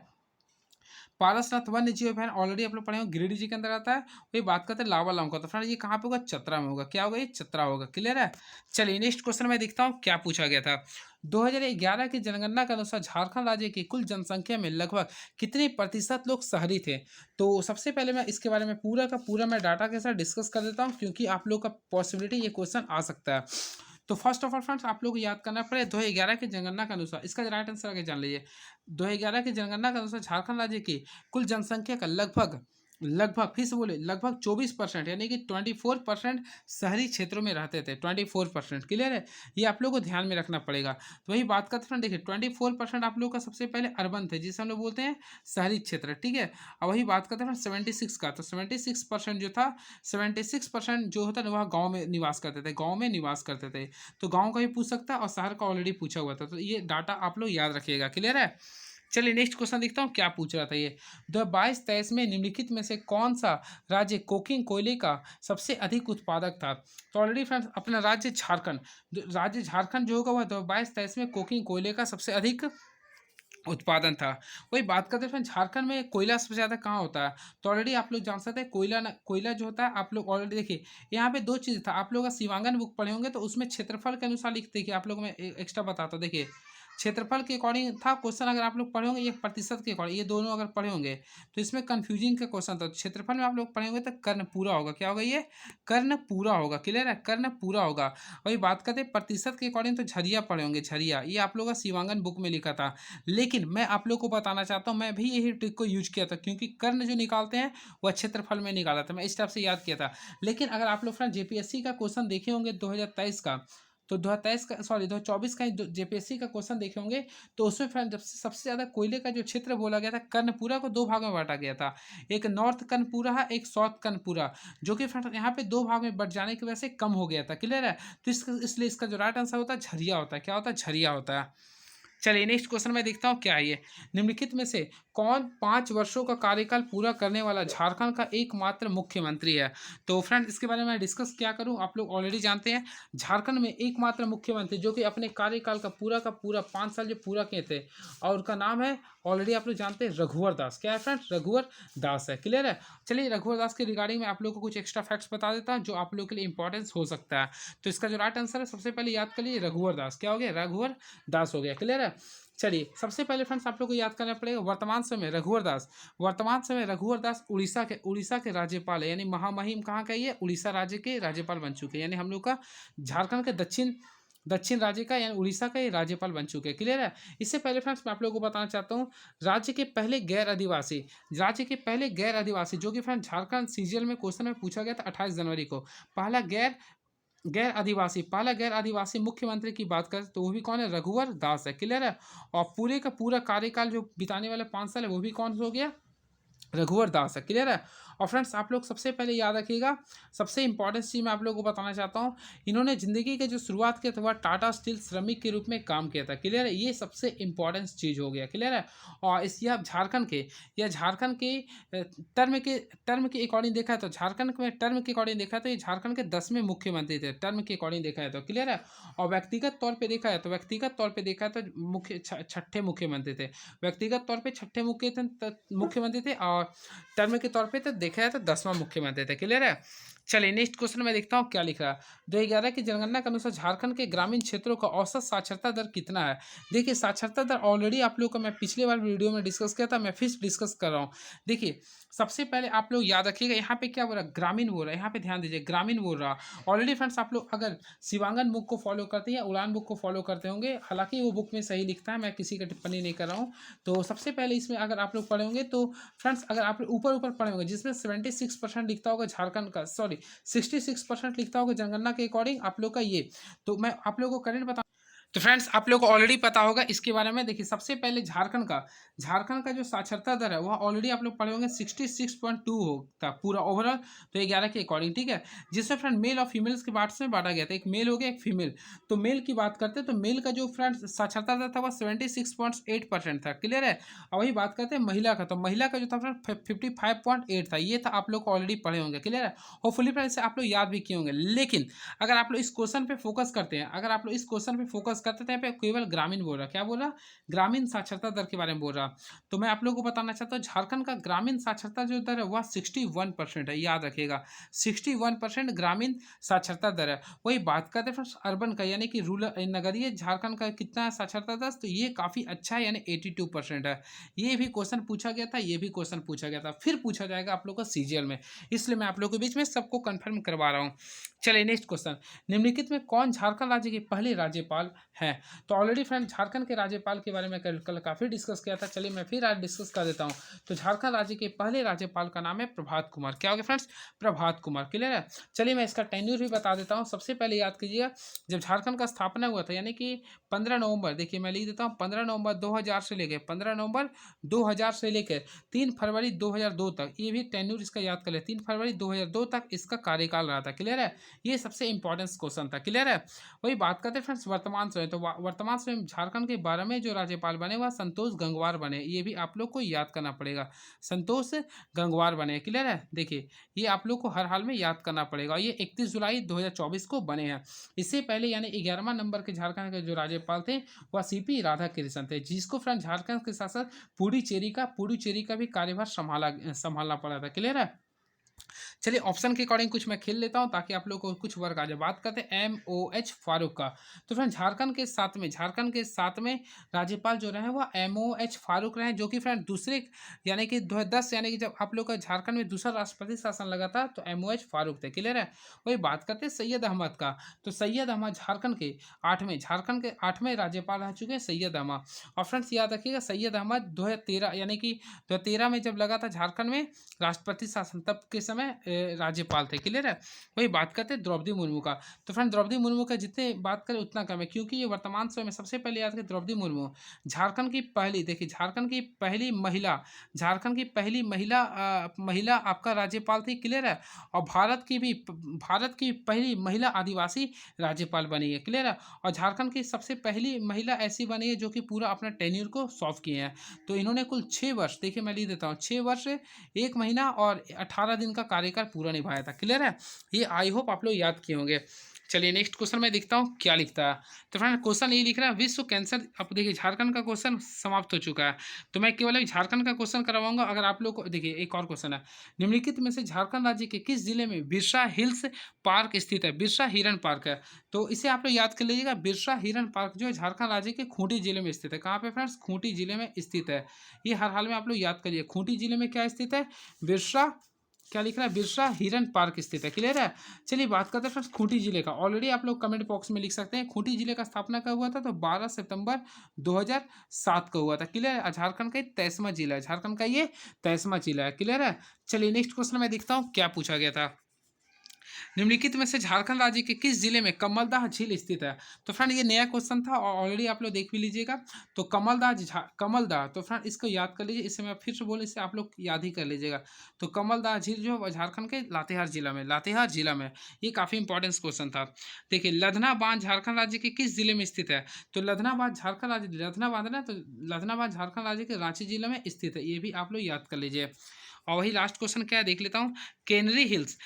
पारसनाथ वन्य जीव अभयारण्य ऑलरेडी आप लोग पढ़े हो, गिरिडीह जी के अंदर आता है। वही बात करते हैं लावा लौंग का, तो फ्रेंड ये कहाँ पे होगा, चतरा में होगा। क्या होगा, ये चतरा होगा। क्लियर है। चलिए नेक्स्ट क्वेश्चन मैं देखता हूँ क्या पूछा गया था। 2011 की जनगणना के अनुसार झारखंड राज्य की कुल जनसंख्या में लगभग कितने प्रतिशत लोग शहरी थे। तो सबसे पहले मैं इसके बारे में पूरा का पूरा मैं डाटा के साथ डिस्कस कर देता हूँ, क्योंकि आप लोग का पॉसिबिलिटी ये क्वेश्चन आ सकता है। तो फर्स्ट ऑफ ऑल फ्रेंड्स आप लोग को याद करना पड़े 2011 की जनगणना के अनुसार, इसका राइट आंसर आगे जान लीजिए। 2011 की जनगणना के अनुसार झारखंड राज्य की कुल जनसंख्या का लगभग लगभग फिर से बोले लगभग 24%, यानी कि 24% शहरी क्षेत्रों में रहते थे। 24%। क्लियर है। ये आप लोग को ध्यान में रखना पड़ेगा। तो वही बात करते हैं, देखिए 24% आप लोग का सबसे पहले अर्बन थे, जिसे हम लोग बोलते हैं शहरी क्षेत्र। ठीक है। और वही बात करते हैं 76 का, तो 76% जो था, 76% जो होता है वह गाँव में निवास करते थे, गाँव में निवास करते थे। तो गाँव का भी पूछ सकता है और शहर का ऑलरेडी पूछा हुआ था, तो ये डाटा आप लोग याद रखिएगा। क्लियर है। चलिए नेक्स्ट क्वेश्चन देखता हूँ क्या पूछ रहा था ये। 2022-23 में निम्नलिखित में से कौन सा राज्य कोकिंग कोयले का सबसे अधिक उत्पादक था। तो ऑलरेडी फ्रेंड्स अपना राज्य झारखंड, राज्य झारखंड जो होगा वह 2022-23 में कोकिंग कोयले का सबसे अधिक उत्पादन था। वही बात करते हैं फ्रेंड, झारखंड में कोयला सबसे ज़्यादा कहाँ होता है। तो ऑलरेडी आप लोग जान सकते हैं कोयला जो होता है, आप लोग ऑलरेडी देखिए यहाँ पे दो चीज़ था। आप लोग का शिवांगन बुक पढ़े होंगे तो उसमें क्षेत्रफल के अनुसार लिखते हैं कि आप लोग में एक्स्ट्रा बताता हूँ। देखिए क्षेत्रफल के अकॉर्डिंग था क्वेश्चन, अगर आप लोग पढ़े होंगे, ये प्रतिशत के अकॉर्डिंग, ये दोनों अगर पढ़े होंगे तो इसमें कंफ्यूजिंग का क्वेश्चन था। क्षेत्रफल में आप लोग पढ़े होंगे तो कर्ण पूरा होगा। क्या होगा, ये कर्ण पूरा होगा। क्लियर है, कर्ण पूरा होगा। वही बात करते हैं प्रतिशत के अकॉर्डिंग, तो झरिया पढ़े होंगे, झरिया, ये आप लोग का शिवांगन बुक में लिखा था। लेकिन मैं आप लोग को बताना चाहता हूँ, मैं भी यही ट्रिक को यूज किया था, क्योंकि कर्ण जो निकालते हैं वह क्षेत्रफल में निकाला था, मैं इस टाइप से याद किया था। लेकिन अगर आप लोग फ्रेंड जेपीएससी का क्वेश्चन देखे होंगे 2023 का, तो 2023 का सॉरी 2024 का जेपीएससी का क्वेश्चन देखे होंगे, तो उसमें फ्रेंड जब सबसे ज़्यादा कोयले का जो क्षेत्र बोला गया था, कर्णपुरा को दो भाग में बांटा गया था। एक नॉर्थ कर्णपुरा है, एक साउथ कर्णपुरा, जो कि फ्रेंड यहाँ पे दो भाग में बट जाने की वजह से कम हो गया था। क्लियर है। तो इसलिए इसका जो राइट आंसर होता है झरिया होता है। क्या होता है, झरिया होता है। चलिए नेक्स्ट क्वेश्चन मैं देखता हूँ क्या है ये। निम्नलिखित में से कौन 5 वर्षों का कार्यकाल पूरा करने वाला झारखंड का एकमात्र मुख्यमंत्री है। तो फ्रेंड इसके बारे में मैं डिस्कस क्या करूँ, आप लोग ऑलरेडी जानते हैं झारखंड में एकमात्र मुख्यमंत्री जो कि अपने कार्यकाल का पूरा 5 साल जो पूरा किए थे, और उनका नाम है ऑलरेडी आप लोग जानते हैं रघुवर दास। क्या है फ्रेंड, रघुवर दास है। क्लियर है। चलिए रघुवर दास के रिगार्डिंग में आप लोग को कुछ एक्स्ट्रा फैक्ट्स बता देता हूँ जो आप लोग के लिए इंपॉर्टेंस हो सकता है। तो इसका जो राइट आंसर है सबसे पहले याद कर लीजिए रघुवर दास। क्या हो गया, रघुवर दास हो गया। क्लियर है। चलिए सबसे पहले फ्रेंड्स आप लोग को याद करना पड़ेगा वर्तमान समय रघुवर दास उड़ीसा के राज्यपाल है, यानी महामहिम कहाँ का ये उड़ीसा राज्य के राज्यपाल बन चुके हैं, यानी हम लोग का झारखंड के दक्षिण राज्य का यानी उड़ीसा का ये राज्यपाल बन चुके हैं। क्लियर है। इससे पहले फ्रेंड्स मैं आप लोगों को बताना चाहता हूँ राज्य के पहले गैर आदिवासी जो कि फ्रेंड्स झारखंड सीजीएल में क्वेश्चन में पूछा गया था 28 जनवरी को। पहला गैर आदिवासी मुख्यमंत्री की बात करें तो वो भी कौन है, रघुवर दास है। क्लियर है। और पूरे का पूरा कार्यकाल जो बिताने वाले 5 साल है वो भी कौन हो गया, रघुवर दास है। क्लियर है। और फ्रेंड्स आप लोग सबसे पहले याद रखिएगा, सबसे इंपॉर्टेंट चीज़ मैं आप लोगों को बताना चाहता हूँ, इन्होंने जिंदगी के जो शुरुआत किया था वह टाटा स्टील श्रमिक के रूप में काम किया था। क्लियर है। ये सबसे इंपॉर्टेंट चीज़ हो गया। क्लियर है। और इस यह झारखंड के टर्म के अकॉर्डिंग देखा है तो झारखंड में टर्म के अकॉर्डिंग देखा है तो ये झारखंड के 10वें मुख्यमंत्री थे, टर्म के अकॉर्डिंग देखा है तो। क्लियर है। और व्यक्तिगत तौर पर देखा है तो छठे मुख्यमंत्री थे, व्यक्तिगत तौर पर छठे मुख्यमंत्री थे, और टर्म के तौर पे तो देखा जाए तो 10वां मुख्यमंत्री थे। क्लियर है। चलिए नेक्स्ट क्वेश्चन में देखता हूँ क्या लिख रहा है। 2011 की जनगणना के अनुसार झारखंड के ग्रामीण क्षेत्रों का औसत साक्षरता दर कितना है। देखिए साक्षरता दर ऑलरेडी आप लोगों को मैं पिछले बार वीडियो में डिस्कस किया था, मैं फिर डिस्कस कर रहा हूँ। देखिए सबसे पहले आप लोग याद रखिएगा, यहाँ पे क्या बोल रहा है, ग्रामीण बोल रहा है, यहाँ पे ध्यान दीजिए ग्रामीण बोल रहा है। ऑलरेडी फ्रेंड्स आप लोग अगर शिवांगन बुक को फॉलो करते हैं या उड़ान बुक को फॉलो करते होंगे, हालांकि वो बुक में सही लिखता है, मैं किसी का टिप्पणी नहीं कर रहा हूँ। तो सबसे पहले इसमें अगर आप लोग पढ़े होंगे तो फ्रेंड्स अगर आप ऊपर पढ़े होंगे जिसमें 76% लिखता होगा झारखंड का, सॉरी 66% लिखता होगा जनगणना के अकॉर्डिंग आप लोग का ये, तो मैं आप लोगों को करेंट बता। तो फ्रेंड्स आप लोग को ऑलरेडी पता होगा इसके बारे में। देखिए सबसे पहले झारखंड का जो साक्षरता दर है वह ऑलरेडी आप लोग पढ़े होंगे 66.2 होता पूरा ओवरऑल, तो 11 के अकॉर्डिंग। ठीक है। जिसमें फ्रेंड मेल और फीमेल्स के पार्ट्स में बांटा गया था, एक मेल हो गया एक फीमेल। तो मेल की बात करते हैं तो मेल का जो फ्रेंड साक्षरता दर था वह 76.8% था। क्लियर है। और वही बात करते हैं महिला का, तो महिला का जो था फ्रेंड 55.8 था। ये था आप लोग को ऑलरेडी पढ़े होंगे। क्लियर है। होपफुली फ्रेंड से आप लोग याद भी किए होंगे। लेकिन अगर आप लोग इस क्वेश्चन पे फोकस करते हैं करते थे, यहाँ पे केवल ग्रामीण बोल रहा, क्या बोल रहा, ग्रामीण साक्षरता दर के बारे में बोल रहा। तो मैं आप लोगों को बताना चाहता हूँ झारखंड का ग्रामीण साक्षरता जो दर है वह 61% है, याद रखिएगा 61% ग्रामीण साक्षरता दर है। वही बात करते हैं फ्रेंड्स अर्बन का, यानी कि रूरल नगरीय झारखंड का कितना है साक्षरता दर, तो ये काफ़ी अच्छा है, यानी 82% है। ये भी क्वेश्चन पूछा गया था, ये भी क्वेश्चन पूछा गया था, फिर पूछा जाएगा आप लोग को सीजीएल में, इसलिए मैं आप लोगों के बीच में सबको कंफर्म करवा रहा हूँ। चलिए नेक्स्ट क्वेश्चन, निम्नलिखित में कौन झारखंड राज्य के पहले राज्यपाल हैं। तो ऑलरेडी फ्रेंड झारखंड के राज्यपाल के बारे में कल काफ़ी डिस्कस किया था, चलिए मैं फिर आज डिस्कस कर देता हूँ। तो झारखंड राज्य के पहले राज्यपाल का नाम है प्रभात कुमार, क्या हो गया फ्रेंड्स, प्रभात कुमार, क्लियर है। चलिए मैं इसका टेन्यूर भी बता देता हूँ। सबसे पहले याद कीजिएगा जब झारखंड का स्थापना हुआ था, यानी कि 15 नवंबर, देखिए मैं लिख देता हूँ 15 नवंबर 2000 से लेकर 15 नवंबर 2000 से लेकर 3 फरवरी 2002 तक, ये भी टेन्यूर इसका याद कर ले, 3 फरवरी 2002 तक इसका कार्यकाल रहा था, क्लियर है। ये सबसे इंपॉर्टेंट क्वेश्चन था, क्लियर है। वही बात करते हैं फ्रेंड्स वर्तमान समय, तो वर्तमान समय झारखंड के 12वें जो राज्यपाल बने वह संतोष गंगवार बने, ये भी आप लोग को याद करना पड़ेगा, संतोष गंगवार बने, क्लियर है। देखिए ये आप लोग को हर हाल में याद करना पड़ेगा, ये 31 जुलाई 2024 को बने हैं। इससे पहले यानी 11वां नंबर के झारखंड के जो राज्यपाल थे वह सीपी राधाकृष्णन थे, जिसको फ्रेंड झारखंड के साथ साथ पुडुचेरी का भी कार्यभार संभालना पड़ा था, क्लियर है। चलिए ऑप्शन के अकॉर्डिंग कुछ मैं खेल लेता हूं ताकि आप लोग को कुछ वर्क आ जाए। बात करते हैं MOH फारूक का, तो फ्रेंड झारखंड के साथ में राज्यपाल जो रहे वह MOH फारूक रहे, जो कि फ्रेंड दूसरे यानी कि 2010 यानी कि जब आप लोग का झारखंड में दूसरा राष्ट्रपति शासन लगा था तो MOH फारूक थे, क्लियर है। वही बात करते हैं सैयद अहमद का, तो सैयद अहमद झारखंड के 8वें राज्यपाल रह चुके हैं सैयद अहमद। और फ्रेंड्स याद रखिएगा सैयद अहमद 2013 यानी कि 2013 में जब लगा था झारखंड में राष्ट्रपति शासन, तब के समय राज्यपाल थे, क्लियर है। वही बात करते हैं द्रौपदी मुर्मू का, तो फ्रेंड द्रौपदी मुर्मू का जितने बात करें उतना कम है, क्योंकि ये वर्तमान समय में सबसे पहले याद करें द्रौपदी मुर्मू झारखंड की पहली, देखिए झारखंड की पहली महिला आपका राज्यपाल थी, क्लियर है। और भारत की पहली महिला आदिवासी राज्यपाल बनी है, क्लियर है। और झारखंड की सबसे पहली महिला ऐसी बनी है जो कि पूरा अपना टेन्योर को सॉल्व किए हैं। तो इन्होंने कुल 6 वर्ष, देखिए मैं लिख देता हूँ 6 वर्ष 1 महीना और 18 दिन का कार्यकाल पूरा निभाया था, क्लियर है। ये आई होप आप लोग याद किए होंगे। चलिए नेक्स्ट क्वेश्चन मैं देखता हूँ क्या लिखता है। तो फ्रेंड क्वेश्चन ये लिख रहा है विश्व कैंसर, अब देखिए झारखंड का क्वेश्चन समाप्त हो चुका है, तो मैं केवल एक झारखंड का क्वेश्चन करवाऊंगा। अगर आप लोग को देखिए एक और क्वेश्चन है, निम्नलिखित में से झारखंड राज्य के किस जिले में बिरसा हिल्स पार्क स्थित है, बिरसा हिरन पार्क है। तो इसे आप लोग याद कर लीजिएगा, बिरसा हिरन पार्क जो है झारखंड राज्य के खूंटी जिले में स्थित है। कहाँ पे फ्रेंड्स, खूंटी जिले में स्थित है। ये हर हाल में आप लोग याद करिए, खूंटी जिले में क्या स्थित है, बिरसा, क्या लिख रहा है, बिरसा हिरन पार्क स्थित है, क्लियर है। चलिए बात करते हैं फ्रेंड्स खूंटी जिले का, ऑलरेडी आप लोग कमेंट बॉक्स में लिख सकते हैं खूंटी जिले का स्थापना कब हुआ था, तो 12 सितंबर 2007 को हुआ था, क्लियर है। झारखंड का 23वां जिला है, झारखंड का ये 23वां जिला है, क्लियर है। चलिए नेक्स्ट क्वेश्चन मैं देखता हूँ क्या पूछा गया था। निम्नलिखित में से झारखंड राज्य के किस जिले में कमलदाह झील स्थित है। तो फ्रेंड ये नया क्वेश्चन था और ऑलरेडी आप लोग देख भी लीजिएगा। तो कमलदाह, तो फ्रेंड इसको याद कर लीजिए, इसे मैं फिर से बोले, इसे आप लोग याद ही कर लीजिएगा। तो कमलदाह झील जो है झारखंड के लातेहार जिला में, ये काफ़ी इंपॉर्टेंट क्वेश्चन था। देखिए लदना बांध झारखंड राज्य के किस जिले में स्थित है। तो लदना बांध झारखंड राज्य के रांची जिले में स्थित है, ये भी आप लोग याद कर लीजिए। और वही लास्ट क्वेश्चन क्या है देख लेता हूँ, केंद्री हिल्स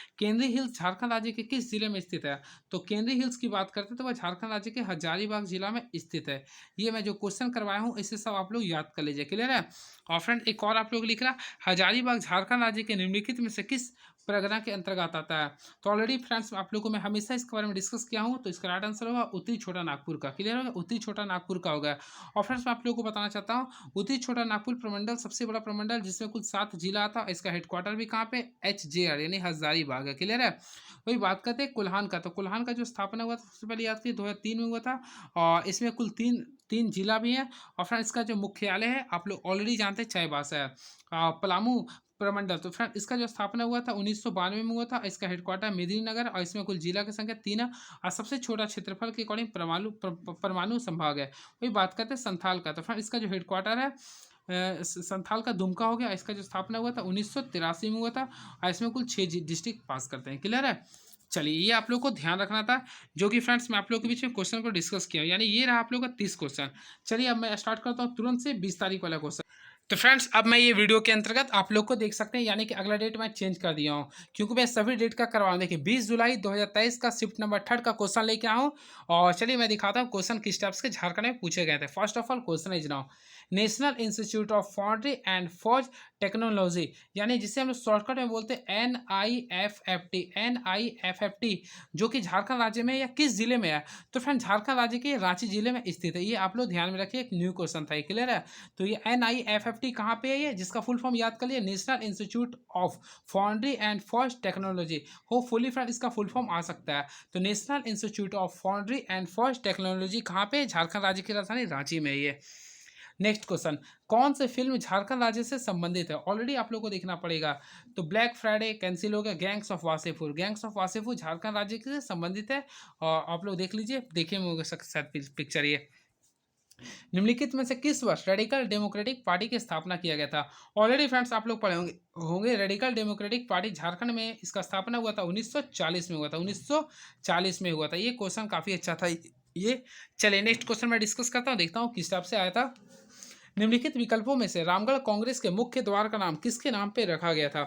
झारखंड राज्य के किस जिले में स्थित है। तो केंद्री हिल्स की बात करते हैं तो वह झारखंड राज्य के हजारीबाग जिला में स्थित है। ये मैं जो क्वेश्चन करवाया हूँ इसे सब आप लोग याद कर लीजिए, क्लियर है। और फ्रेंड एक और आप लोग लिख रहा, हजारीबाग झारखंड राज्य के निम्नलिखित में से किस परगना के अंतर्गत आता है। तो ऑलरेडी फ्रेंड्स आप लोगों को मैं हमेशा इसके बारे में डिस्कस किया हूँ, तो इसका राइट आंसर होगा उत्तरी छोटा नागपुर का, क्लियर होगा, उत्तरी छोटा नागपुर का होगा। और फ्रेंड्स मैं आप लोगों को बताना चाहता हूँ उत्तरी छोटा नागपुर प्रमंडल सबसे बड़ा प्रमंडल जिसमें कुल 7 जिला आता है, इसका हेडक्वार्टर भी कहाँ पे, HJR यानी हजारीबाग है, क्लियर है। वही बात करते हैं कुल्हान का, तो कुल्हान का जो स्थापना हुआ था सबसे पहले याद की 2003 में हुआ था, और इसमें कुल तीन जिला भी हैं। और फ्रेंड्स इसका जो मुख्यालय है आप लोग ऑलरेडी जानते हैं चाईबासा है, पलामू प्रमंडल। तो फ्रेंड इसका जो स्थापना हुआ था 1992 में हुआ था, इसका हेडक्वार्टर मेदिनीनगर, और इसमें कुल जिला की संख्या 3 है, और सबसे छोटा क्षेत्रफल के अकॉर्डिंग परमाणु संभाग है। वही बात करते हैं संथाल का, तो फ्रेंड इसका जो हेडक्वार्टर है संथाल का दुमका हो गया, इसका जो स्थापना हुआ था 1983 में हुआ था, और इसमें कुल 6 डिस्ट्रिक्ट पास करते हैं, क्लियर है। चलिए ये आप लोग को ध्यान रखना था, जो कि फ्रेंड्स मैं आप लोग के बीच में क्वेश्चन को डिस्कस किया, यानी ये रहा आप लोग का 30 क्वेश्चन। चलिए अब मैं स्टार्ट करता हूँ तुरंत से 20 तारीख वाला क्वेश्चन। तो फ्रेंड्स अब मैं ये वीडियो के अंतर्गत आप लोग को देख सकते हैं, यानी कि अगला डेट मैं चेंज कर दिया हूँ क्योंकि मैं सभी डेट का करवा हूँ। देखिए 20 जुलाई 2023 का शिफ्ट नंबर 3 का क्वेश्चन लेके आया हूँ और चलिए मैं दिखाता हूँ क्वेश्चन किस टाइप के झारखंड में पूछे गए थे। First of all question is now national institute of foundry and forge technology, यानी जिसे हम लोग शॉर्टकट में बोलते हैं NIFFT, NIFFT, जो कि झारखंड राज्य में या किस जिले में है? तो फ्रेंड झारखंड राज्य के रांची जिले में स्थित है। ये आप लोग ध्यान में रखिए, एक न्यू क्वेश्चन था, क्लियर है। तो ये NIFFT कहाँ पे है? ये जिसका फुल फॉर्म याद कर लिए, national institute of foundry and forge technology. Hopefully friend इसका फुल फॉर्म आ सकता है। तो national institute of foundry and forge technology कहाँ पे? झारखंड राज्य की राजधानी रांची में ये। नेक्स्ट क्वेश्चन, कौन से फिल्म झारखंड राज्य से संबंधित है? ऑलरेडी आप लोगों को देखना पड़ेगा। तो ब्लैक फ्राइडे कैंसिल हो गया, gangs of Wasseypur, gangs of Wasseypur Jharkhand राज्य से संबंधित है। और आप लोग देख लीजिए, देखिए होगा शायद पिक्चर ये। निम्नलिखित में से किस वर्ष रेडिकल डेमोक्रेटिक पार्टी की स्थापना किया गया था? ऑलरेडी फ्रेंड्स आप लोग पढ़े होंगे रेडिकल डेमोक्रेटिक पार्टी झारखंड में इसका स्थापना हुआ था 1940 में हुआ था, 1940 में हुआ था। ये क्वेश्चन काफ़ी अच्छा था ये। चलिए नेक्स्ट क्वेश्चन मैं डिस्कस करता हूँ, देखता हूँ किस टाइप से आया था। निम्नलिखित विकल्पों में से रामगढ़ कांग्रेस के मुख्य द्वार का नाम किसके नाम पे रखा गया था?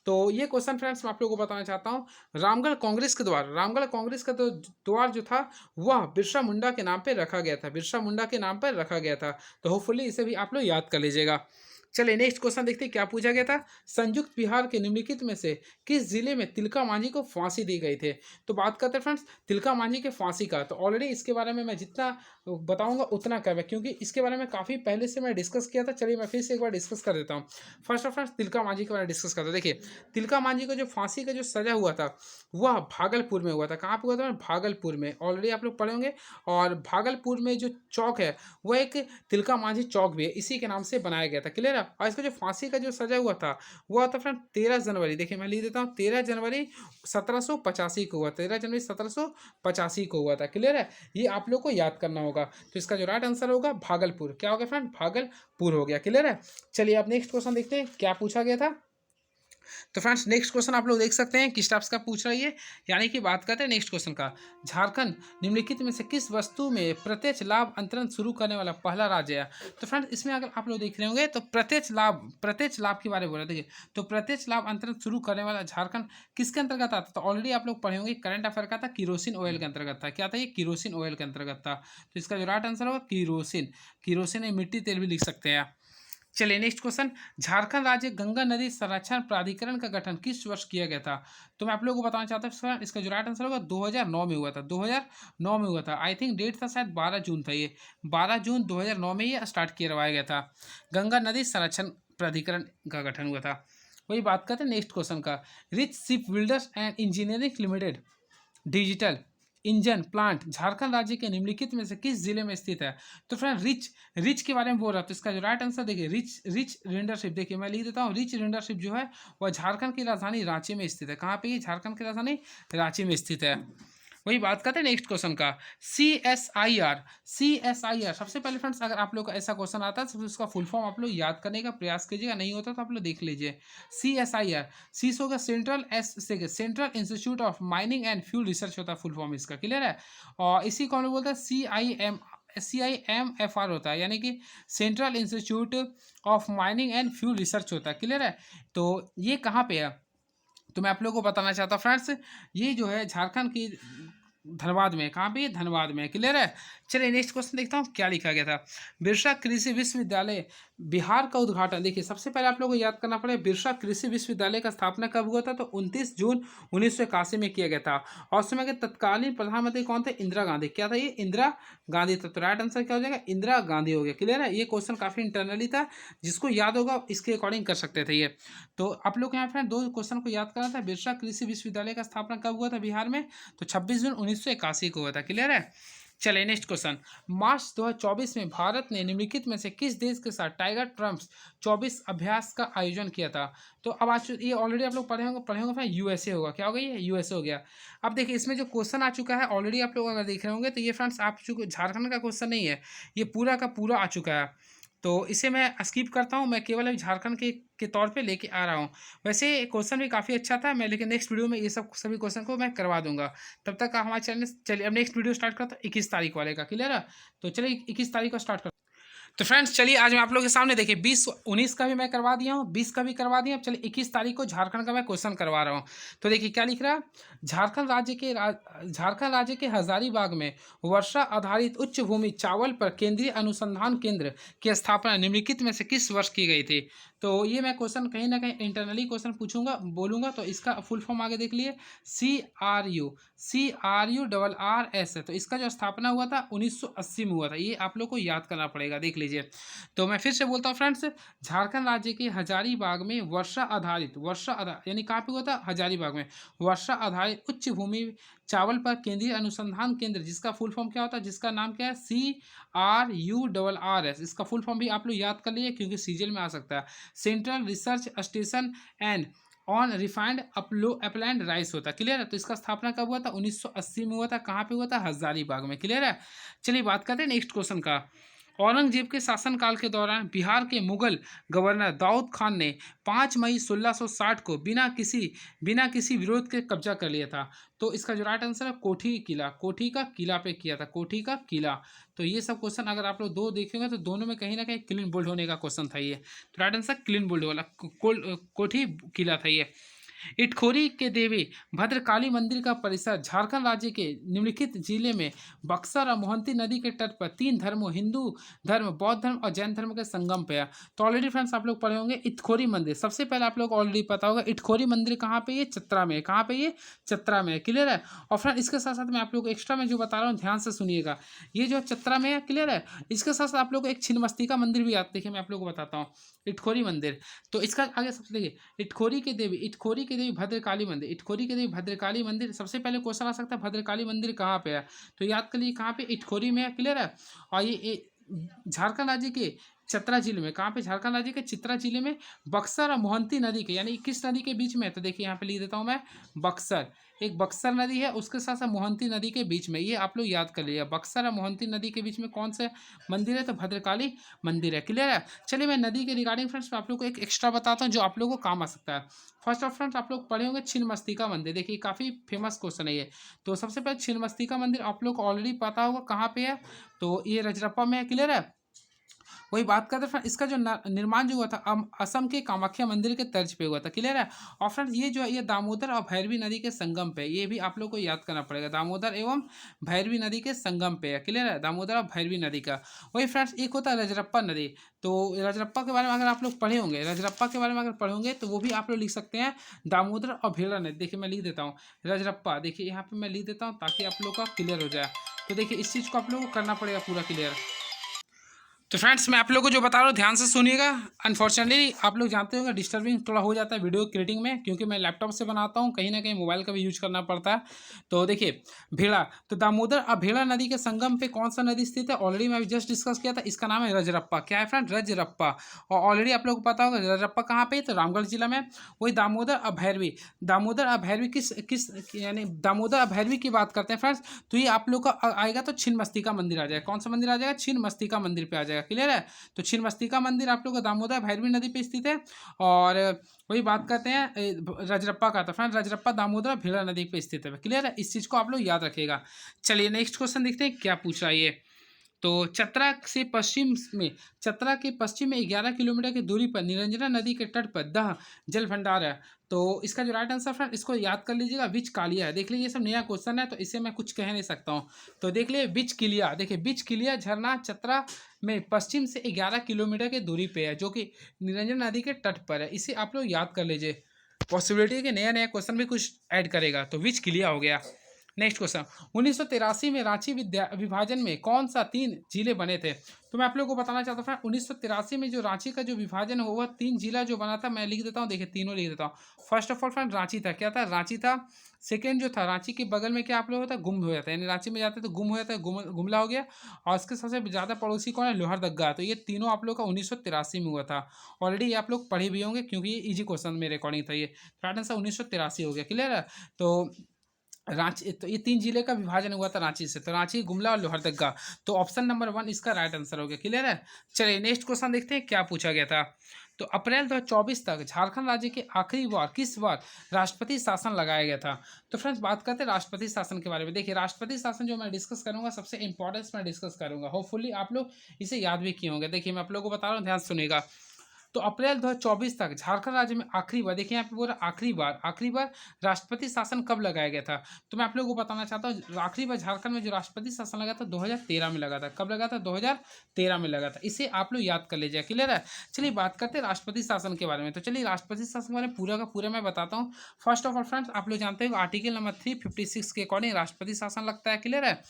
तो ये क्वेश्चन फ्रेंड्स मैं आप लोगों को बताना चाहता हूँ। रामगढ़ कांग्रेस के द्वार, रामगढ़ कांग्रेस का तो द्वार जो था वह बिरसा मुंडा के नाम पे रखा गया था, बिरसा मुंडा के नाम पर रखा गया था। तो होपफुली इसे भी आप लोग याद कर लीजिएगा। चलिए नेक्स्ट क्वेश्चन देखते हैं क्या पूछा गया था। संयुक्त बिहार के निम्नलिखित में से किस जिले में तिलका मांझी को फांसी दी गई थे? तो बात करते हैं फ्रेंड्स तिलका मांझी के फांसी का। तो ऑलरेडी इसके बारे में मैं जितना बताऊंगा उतना कम है क्योंकि इसके बारे में काफ़ी पहले से मैं डिस्कस किया था। चलिए मैं फिर से एक बार डिस्कस कर देता हूँ। First of friends Tilka Manjhi के बारे में डिस्कस करता हूँ। देखिए तिलका मांझी को जो फांसी का जो सजा हुआ था वह भागलपुर में हुआ था। कहाँ पर हुआ था? भागलपुर में। ऑलरेडी आप लोग पढ़े होंगे। और भागलपुर में जो चौक है वह एक तिलका मांझी चौक भी है, इसी के नाम से बनाया गया था, क्लियर है। और इसका जो फांसी का जो सजा हुआ था वह था फ्रेंड 13 जनवरी, देखिए मैं लिख देता हूँ, 13 जनवरी 1785 को हुआ, 13 जनवरी 1785 को हुआ था, क्लियर है। ये आप लोग को याद करना होगा। तो इसका जो राइट आंसर होगा भागलपुर। क्या हो गया फ्रेंड? भागलपुर हो गया, क्लियर है। चलिए अब नेक्स्ट क्वेश्चन देखते हैं क्या पूछा गया था। तो फ्रेंड्स नेक्स्ट क्वेश्चन आप लोग देख सकते हैं किस टाइप्स का पूछ रहा है ये, यानी कि बात करते हैं नेक्स्ट क्वेश्चन का। झारखंड निम्नलिखित में से किस वस्तु में प्रत्यक्ष लाभ अंतरण शुरू करने वाला पहला राज्य है? तो फ्रेंड्स इसमें अगर आप लोग देख रहे होंगे तो प्रत्यक्ष लाभ के बारे में बोल रहे देखिए। तो प्रत्यक्ष लाभ अंतरण शुरू करने वाला झारखंड किसके अंतर्गत आता? तो ऑलरेडी आप लोग पढ़े होंगे, करंट अफेयर का था, किरोसिन ऑयल के अंतर्गत था। क्या था ये? किरोसिन ऑयल के अंतर्गत था। तो इसका जो राइट आंसर होगा किरोसिन। किरोसिन मिट्टी तेल भी लिख सकते हैं। चलिए नेक्स्ट क्वेश्चन, झारखंड राज्य गंगा नदी संरक्षण प्राधिकरण का गठन किस वर्ष किया गया था? तो मैं आप लोगों को बताना चाहता हूँ इसका जो राइट आंसर होगा 2009 में हुआ था, 2009 में हुआ था। आई थिंक डेट था शायद 12 जून था, ये 12 जून 2009 में ये स्टार्ट करवाया गया था। गंगा नदी संरक्षण प्राधिकरण का गठन हुआ था। वही बात करते हैं नेक्स्ट क्वेश्चन का। Rich ship builders and engineering limited digital engine plant Jharkhand राज्य के निम्नलिखित में से किस जिले में स्थित है? तो फ्रेंड रिच के बारे में बोल रहा था। तो इसका जो राइट आंसर देखिए रिच रेंडरशिप, देखिए मैं लिख देता हूँ, रिच रेंडरशिप जो है वह झारखंड की राजधानी रांची में स्थित है। कहाँ पे? झारखंड की राजधानी रांची में स्थित है। वही बात करते हैं नेक्स्ट क्वेश्चन का। CSIR सबसे पहले फ्रेंड्स अगर आप लोग का ऐसा क्वेश्चन आता है तो उसका फुल फॉर्म आप लोग याद करने का प्रयास कीजिएगा, नहीं होता तो आप लोग देख लीजिए। CSIR सी होगा central institute of mining and fuel research होता है फुल फॉर्म इसका, क्लियर है। और इसी को हम लोग बोलते हैं CIMFR होता है, यानी कि central institute of mining and fuel research होता है, क्लियर है। तो ये कहाँ पे है? तो मैं आप लोगों को बताना चाहता हूँ फ्रेंड्स, ये जो है झारखंड की धनबाद में। कहाँ पे? धनबाद में, क्लियर है। चलिए नेक्स्ट क्वेश्चन देखता हूँ क्या लिखा गया था। बिरसा कृषि विश्वविद्यालय बिहार का उद्घाटन, देखिए सबसे पहले आप लोगों को याद करना पड़ेगा बिरसा कृषि विश्वविद्यालय का स्थापना कब हुआ था? तो 29 जून 1981 में किया गया था। और उस समय के तत्कालीन प्रधानमंत्री कौन थे? इंदिरा गांधी। क्या था ये? इंदिरा गांधी था। तो राइट आंसर क्या हो जाएगा? इंदिरा गांधी हो गया, क्लियर है। ये क्वेश्चन काफी इंटरनली था, जिसको याद होगा इसके अकॉर्डिंग कर सकते थे ये। तो आप लोग यहाँ फ्रेंड दो क्वेश्चन को याद करना था। बिरसा कृषि विश्वविद्यालय का स्थापना कब हुआ था बिहार में? तो 26 जून 1981 को हुआ था, क्लियर है। चलिए नेक्स्ट क्वेश्चन। मार्च 2024 में भारत ने निम्नलिखित में से किस देश के साथ टाइगर ट्रम्प्स 24 अभ्यास का आयोजन किया था? तो अब आज ये ऑलरेडी आप लोग पढ़े होंगे फिर USA होगा। क्या होगा? ये USA हो गया। अब देखिए इसमें जो क्वेश्चन आ चुका है ऑलरेडी आप लोग अगर देख रहे होंगे तो ये फ्रेंड्स आप चुके झारखंड का क्वेश्चन नहीं है, ये पूरा का पूरा आ चुका है। तो इसे मैं स्किप करता हूँ, मैं केवल अभी झारखंड के तौर पे लेके आ रहा हूँ। वैसे क्वेश्चन भी काफ़ी अच्छा था मैं, लेकिन नेक्स्ट वीडियो में ये सभी क्वेश्चन को मैं करवा दूंगा। तब तक हमारे चैनल, चलिए अब नेक्स्ट वीडियो स्टार्ट करता हूँ 21 तारीख वाले का, क्लियर है। तो चलिए 21 तारीख को स्टार्ट करते हैं। तो फ्रेंड्स चलिए आज मैं आप लोगों के सामने देखिए 20 19 का भी मैं करवा दिया हूँ, 20 का भी करवा दिया। अब चलिए 21 तारीख को झारखंड का मैं क्वेश्चन करवा रहा हूँ। तो देखिए क्या लिख रहा है, झारखंड राज्य के हजारीबाग में वर्षा आधारित उच्च भूमि चावल पर केंद्रीय अनुसंधान केंद्र की स्थापना निम्नलिखित में से किस वर्ष की गई थी। तो ये मैं क्वेश्चन कहीं ना कहीं इंटरनली क्वेश्चन पूछूंगा बोलूंगा, तो इसका फुल फॉर्म आगे देख लिए, CRU है। तो इसका जो स्थापना हुआ था 1980 में हुआ था, ये आप लोग को याद करना पड़ेगा, देख लीजिए। तो मैं फिर से बोलता हूँ फ्रेंड्स, झारखंड राज्य के हजारीबाग में वर्षा आधार यानी कहाँ पे हुआ था, हजारीबाग में वर्षा आधारित उच्च भूमि चावल पर केंद्रीय अनुसंधान केंद्र, जिसका फुल फॉर्म क्या होता है, जिसका नाम क्या है, CRUSS। इसका फुल फॉर्म भी आप लोग याद कर लीजिए क्योंकि सीजल में आ सकता है। Central research station and on refined upland rice होता है। क्लियर है। तो इसका स्थापना कब हुआ था, 1980 में हुआ था। कहाँ पे हुआ था, हजारीबाग में। क्लियर है। चलिए बात करते हैं नेक्स्ट क्वेश्चन का। औरंगजेब के शासनकाल के दौरान बिहार के मुगल गवर्नर दाऊद खान ने 5 मई 1660 को बिना किसी विरोध के कब्जा कर लिया था। तो इसका जो राइट आंसर है कोठी का किला पे किया था, कोठी का किला। तो ये सब क्वेश्चन अगर आप लोग दो देखेंगे तो दोनों में कहीं ना कहीं क्लीन बोल्ड होने का क्वेश्चन था ये। तो राइट आंसर क्लीन बोल्ड वाला कोठी किला था ये। इटखोरी के देवी भद्रकाली मंदिर का परिसर झारखंड राज्य के निम्नलिखित जिले में बक्सर और मोहंती नदी के तट पर तीन धर्मों, हिंदू धर्म, बौद्ध धर्म और जैन धर्म के संगम पे है। तो ऑलरेडी फ्रेंड्स आप लोग पढ़े होंगे इटखोरी मंदिर। सबसे पहले आप लोग को ऑलरेडी पता होगा इटखोरी मंदिर कहाँ पे, ये चतरा में। कहाँ पे, ये चतरा में। क्लियर है। और फ्रेंड इसके साथ साथ मैं आप लोग को एक्स्ट्रा में जो बता रहा हूँ ध्यान से सुनिएगा, ये जो चतरा में है। क्लियर है। इसके साथ साथ आप लोग को एक छिन्नमस्तिका मंदिर भी आता, देखिए मैं आप लोग को बताता हूँ, इटखोरी मंदिर। तो इसका आगे सबसे देखिए, इटखोरी के देवी भद्रकाली मंदिर, इटखोरी के देवी भद्रकाली मंदिर। सबसे पहले क्वेश्चन आ सकता है भद्रकाली मंदिर कहाँ पे है, तो याद कर लीजिए कहाँ पे, इटखोरी में है। क्लियर है। और ये झारखंड राज्य के चतरा जिले में, कहाँ पे, झारखंड राज्य के चतरा जिले में बक्सर और मोहंती नदी के, यानी किस नदी के बीच में है, तो देखिए यहाँ पे लिख देता हूँ मैं, बक्सर। एक बक्सर नदी है, उसके साथ साथ मोहंती नदी के बीच में, ये आप लोग याद कर लीजिए। बक्सर और मोहंती नदी के बीच में कौन सा मंदिर है, तो भद्रकाली मंदिर है। क्लियर है। चलिए मैं नदी के रिगार्डिंग फ्रेंड्स आप लोग को एक एक्स्ट्रा बताता हूँ जो आप लोगों को काम आ सकता है। फर्स्ट ऑफ फ्रेंड्स आप लोग पढ़े होंगे छिन्नमस्तिका मंदिर, देखिए काफ़ी फेमस क्वेश्चन है ये। तो सबसे पहले छिन्नमस्तिका मंदिर आप लोग को ऑलरेडी पता होगा कहाँ पे है, तो ये रजरप्पा में है। क्लियर है। वही बात करते हैं फ्रेंड, इसका जो निर्माण जो हुआ था असम के कामाख्या मंदिर के तर्ज पे हुआ था। क्लियर है। और फ्रेंड्स ये जो है ये दामोदर और भैरवी नदी के संगम पे, ये भी आप लोग को याद करना पड़ेगा, दामोदर एवं भैरवी नदी के संगम पे है। क्लियर है। दामोदर और भैरवी नदी का। वही फ्रेंड्स एक होता है रजरप्पा नदी। तो रजरप्पा के बारे में अगर आप लोग पढ़े होंगे, रजरप्पा के बारे में अगर पढ़े होंगे तो वो भी आप लोग लिख सकते हैं दामोदर और भेड़ा नदी। देखिए मैं लिख देता हूँ रजरप्पा, देखिए यहाँ पे मैं लिख देता हूँ ताकि आप लोग का क्लियर हो जाए। तो देखिए इस चीज़ को आप लोगों को करना पड़ेगा पूरा क्लियर। तो फ्रेंड्स मैं आप लोगों को जो बता रहा हूँ ध्यान से सुनिएगा। अनफॉर्चुनेटली आप लोग जानते होंगे डिस्टर्बिंग थोड़ा हो जाता है वीडियो क्रिएटिंग में, क्योंकि मैं लैपटॉप से बनाता हूँ, कहीं ना कहीं मोबाइल का भी यूज करना पड़ता है। तो देखिए भेड़ा, तो दामोदर और भेड़ा नदी के संगम पे कौन सा नदी स्थित है, ऑलरेडी मैं जस्ट डिस्कस किया था, इसका नाम है रजरप्पा। क्या है फ्रेंड, रजरप्पा। और ऑलरेडी आप लोग को पता होगा रजरप्पा कहाँ पे, तो रामगढ़ जिला में। वही दामोदर और भैरवी किस किस यानी दामोदर और भैरवी की बात करते हैं फ्रेंड्स, तो ये आप लोग का आएगा तो छिन्नमस्तिका मंदिर आ जाएगा। कौन सा मंदिर आ जाएगा, छिन्नमस्तिका मंदिर पे आ जाएगा। क्लियर है। तो छिन्नमस्तिका मंदिर आप लोग का दामोदर भैरवी नदी पे स्थित है। और वही बात करते हैं रजरप्पा का, तो फ्रेंड रजरप्पा दामोदर भेड़ा नदी पे स्थित है। क्लियर है। इस चीज़ को आप लोग याद रखिएगा। चलिए नेक्स्ट क्वेश्चन देखते हैं क्या पूछ रहा है ये। तो चतरा के पश्चिम में 11 किलोमीटर की दूरी पर निरंजना नदी के तट पर दह जल भंडार है। तो इसका जो राइट आंसर फ्रेंड इसको याद कर लीजिएगा, विच कालिया है। देख लीजिए सब नया क्वेश्चन है तो इसे मैं कुछ कह नहीं सकता हूँ। तो देख लीजिए विच किलिया, देखिए विच किलिया झरना चतरा में पश्चिम से 11 किलोमीटर की दूरी पे है, जो कि निरंजन नदी के तट पर है। इसे आप लोग याद कर लीजिए, पॉसिबिलिटी है कि नया नया क्वेश्चन भी कुछ ऐड करेगा। तो विच किलिया हो गया। नेक्स्ट क्वेश्चन, 1983 में रांची विभाजन में कौन सा 3 जिले बने थे। तो मैं आप लोगों को बताना चाहता हूँ 1983 में जो रांची का जो विभाजन हुआ वह 3 जिला जो बना था, मैं लिख देता हूँ, देखिए तीनों लिख देता हूँ। First of all friend Ranchi था, क्या था, रांची था। सेकेंड जो था रांची के बगल में क्या आप लोग होता है, गुम हो जाता है, यानी रांची में जाते तो गुम हो जाता है, गुमला हो गया। और उसके सबसे ज़्यादा पड़ोसी कौन है, लोहरदग्गा। तो ये तीनों आप लोग का 1983 में हुआ था। ऑलरेडी ये आप लोग पढ़े भी होंगे क्योंकि ये ईजी क्वेश्चन मेरे अकॉर्डिंग था। ये राइट आंसर 1983 हो गया। क्लियर है। तो रांची, तो ये 3 जिले का विभाजन हुआ था रांची से, तो रांची, गुमला और लोहरदग्गा। तो ऑप्शन नंबर 1 इसका राइट आंसर हो गया। क्लियर है। चलिए नेक्स्ट क्वेश्चन देखते हैं क्या पूछा गया था। तो अप्रैल 2024 तक झारखंड राज्य के आखिरी बार किस बार राष्ट्रपति शासन लगाया गया था? तो फ्रेंड्स बात करते हैं राष्ट्रपति शासन के बारे में। देखिए राष्ट्रपति शासन जो मैं डिस्कस करूंगा सबसे इंपॉर्टेंस मैं डिस्कस करूंगा, होपफुली आप लोग इसे याद भी किए होंगे। देखिए मैं आप लोगों को बता रहा हूँ, ध्यान से सुनिएगा। तो अप्रैल 2024 तक झारखंड राज्य में आखिरी बार, देखिए यहाँ पे बोला आखिरी बार राष्ट्रपति शासन कब लगाया गया था? तो मैं आप लोगों को बताना चाहता हूँ, आखिरी बार झारखंड में जो राष्ट्रपति शासन लगा था 2013 में लगा था। कब लगा था? 2013 में लगा था। इसे आप लोग याद कर लीजिए, क्लियर है। चलिए बात करते हैं राष्ट्रपति शासन के बारे में। तो चलिए राष्ट्रपति शासन के बारे में पूरा का पूरा मैं बताता हूँ। फर्स्ट ऑफ ऑल फ्रेंड्स, आप लोग जानते हो आर्टिकल नंबर 356 के अकॉर्डिंग राष्ट्रपति शासन लगता है, क्लियर है।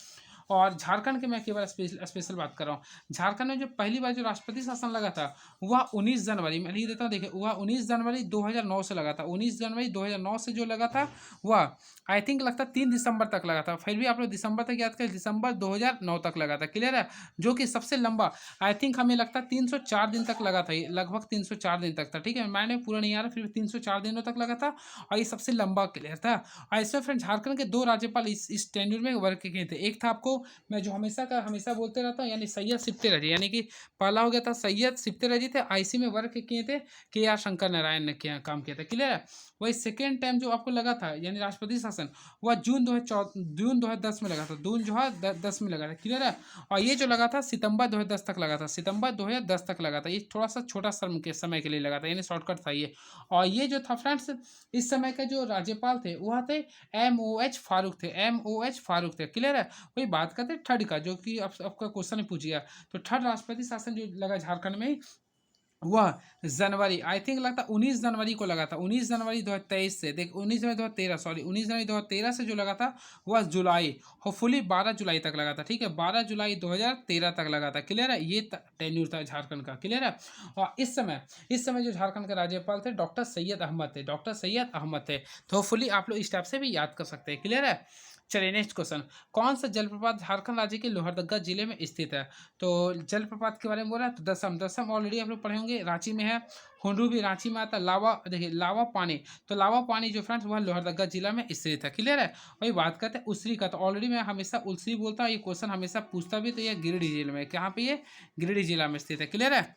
और झारखंड के मैं केवल स्पेशल बात कर रहा हूँ। झारखंड में जो पहली बार जो राष्ट्रपति शासन लगा था वह 19 जनवरी, मैं लिख देता हूँ, देखिए वह 19 जनवरी 2009 से लगा था। 19 जनवरी 2009 से जो लगा था वह आई थिंक लगता 3 दिसंबर तक लगा था। फिर भी आप लोग दिसंबर तक याद करें, दिसंबर 2009 तक लगा था, क्लियर है। जो कि सबसे लंबा आई थिंक हमें लगता 304 दिन तक लगा था, लगभग 304 दिन तक था, ठीक है। मैंने पूरा नहीं आ रहा, फिर भी 304 दिनों तक लगा था और ये सबसे लंबा क्लियर था। और इसमें फ्रेंड झारखंड के 2 राज्यपाल इस टेन्यूर में वर्क किए थे। एक था आपको मैं जो हमेशा का हमेशा बोलते रहता हूँ, यानी सैयद सिप्ते रजी, यानी कि पहला हो गया था सैयद सिप्ते रजी थे, आईसी में वर्क किए थे के आर शंकर नारायण ने किया काम किया था, क्लियर है। वही सेकेंड टाइम जो आपको लगा था यानी राष्ट्रपति शासन वह जून 2010 में लगा था, जून जो है 10 में लगा था, क्लियर है। और ये जो लगा था सितंबर 2010 तक लगा था, सितंबर 2010 तक लगा था। ये थोड़ा सा छोटा समय के लिए लगा था, यानी शॉर्टकट था ये। और ये जो था फ्रेंड्स, इस समय के जो राज्यपाल थे वह थे MOH फारूक थे, MOH फारूक थे, क्लियर है। वही बात करते हैं थर्ड का, जो कि आपका क्वेश्चन पूछ गया। तो थर्ड राष्ट्रपति शासन जो लगा झारखंड में वह जनवरी आई थिंक लगता 19 जनवरी को लगा था, 19 जनवरी 2023 से, देख 19 जनवरी 2013 सॉरी 19 जनवरी 2013 से जो लगा था वह जुलाई, होपफुली 12 जुलाई तक लगा था, ठीक है। 12 जुलाई 2013 तक लगा था, क्लियर है। ये टेन्यूर था झारखंड का, क्लियर है। और इस समय जो झारखंड के राज्यपाल थे डॉक्टर सैयद अहमद थे, डॉक्टर सैयद अहमद थे। तो होपफुली आप लोग इस टाइप से भी याद कर सकते हैं, क्लियर है। चलिए नेक्स्ट क्वेश्चन, कौन सा जलप्रपात झारखंड राज्य के लोहरदगा जिले में स्थित है? तो जलप्रपात के बारे में बोला तो दसम ऑलरेडी आप लोग पढ़े होंगे, रांची में है। हुंडरू भी रांची में आता। लावा, देखिए लावा पानी, तो लावा पानी जो फ्रेंड्स वह लोहरदगा जिला में स्थित है, क्लियर है। वही बात करते हैं उसरी का, तो ऑलरेडी मैं हमेशा उसरी बोलता हूँ, ये क्वेश्चन हमेशा पूछता भी, तो ये गिरिडीह जिले में, कहाँ पे ये गिरिडीह जिला में स्थित है, क्लियर है।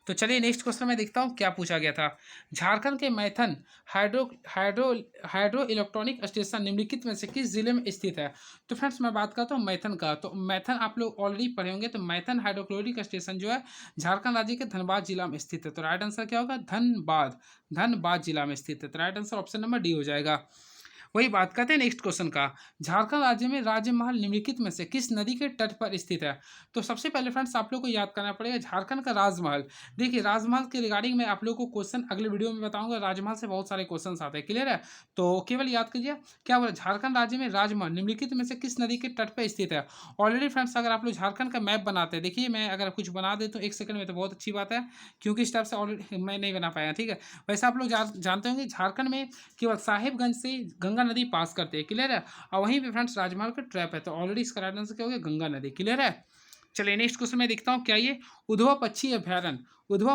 तो चलिए नेक्स्ट क्वेश्चन में देखता हूँ क्या पूछा गया था। झारखंड के Maithon hydro hydro hydro electronic station निम्नलिखित में से किस जिले में स्थित है? तो फ्रेंड्स मैं बात करता हूँ मैथन का, तो मैथन आप लोग ऑलरेडी पढ़े होंगे। तो मैथन हाइड्रोक्लोरिक स्टेशन जो है झारखंड राज्य के धनबाद जिला में स्थित है। तो राइट आंसर क्या होगा? धनबाद जिला में स्थित है। तो right answer option number D हो जाएगा। वही बात करते हैं नेक्स्ट क्वेश्चन का, झारखंड राज्य में राजमहल निम्नलिखित में से किस नदी के तट पर स्थित है? तो सबसे पहले फ्रेंड्स आप लोग को याद करना पड़ेगा झारखंड का राजमहल। देखिए राजमहल के रिगार्डिंग मैं आप लोग को क्वेश्चन अगले वीडियो में बताऊंगा, राजमहल से बहुत सारे क्वेश्चन आते हैं, क्लियर है। तो केवल याद कीजिए क्या बोला, झारखंड राज्य में राजमहल निम्नलिखित में से किस नदी के तट पर स्थित है? ऑलरेडी फ्रेंड्स अगर आप लोग झारखंड का मैप बनाते हैं, देखिए मैं अगर कुछ बना दे तो 1 सेकंड में, तो बहुत अच्छी बात है, क्योंकि इस टाइप से ऑलरेडी मैं नहीं बना पाया, ठीक है। वैसे आप लोग जानते होंगे झारखंड में केवल साहिबगंज से गंगा नदी पास करते हैं, क्लियर है। और वहीं पे फ्रेंड्स राजमहल का ट्रैप है, तो ऑलरेडी इसका राइट आंसर क्या हो गया? गंगा नदी, क्लियर है। चलिए नेक्स्ट क्वेश्चन में देखता हूँ क्या ये उधवा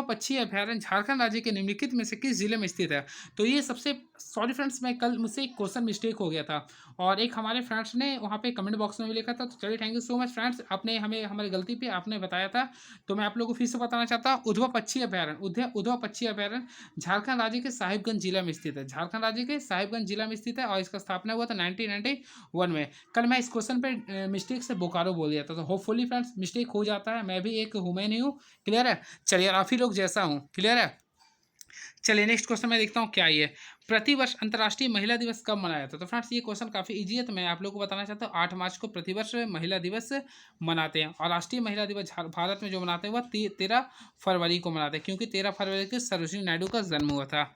पक्षी अभ्यारण्य झारखंड राज्य के निम्नलिखित में से किस जिले में स्थित है? तो ये सबसे सॉरी फ्रेंड्स, मैं कल मुझसे एक क्वेश्चन मिस्टेक हो गया था और एक हमारे फ्रेंड्स ने वहाँ पे कमेंट बॉक्स में भी लिखा था। तो चलिए thank you so much friends, आपने हमें हमारी गलती पे आपने बताया था। तो मैं आप लोगों को फिर से बताना चाहता हूँ, उधवा पक्षी अभ्यारण्य झारखंड राज्य के साहिबगंज जिला में स्थित है, झारखंड राज्य के साहिबगंज जिला में स्थित है। और इसका स्थापना हुआ था 1991 में। कल मैं इस क्वेश्चन पे मिस्टेक से बोकारो बोल दिया था, तो होपफुली फ्रेंड्स मिस्टेक हो जाता है, मैं भी एक हुमैन ही हूँ, क्लियर है। चलिए आप ही लोग जैसा हूँ, क्लियर है। चलिए नेक्स्ट क्वेश्चन मैं देखता हूँ क्या ये, प्रतिवर्ष अंतर्राष्ट्रीय महिला दिवस कब मनाया जाता है? तो फ्रेंड्स ये क्वेश्चन काफ़ी इजी है, तो मैं आप लोगों को बताना चाहता हूँ 8 मार्च को प्रतिवर्ष महिला दिवस मनाते हैं। और राष्ट्रीय महिला दिवस भारत में जो मनाते हैं वह 13 फरवरी को मनाते हैं, क्योंकि 13 फरवरी को सरोजिनी नायडू का जन्म हुआ था।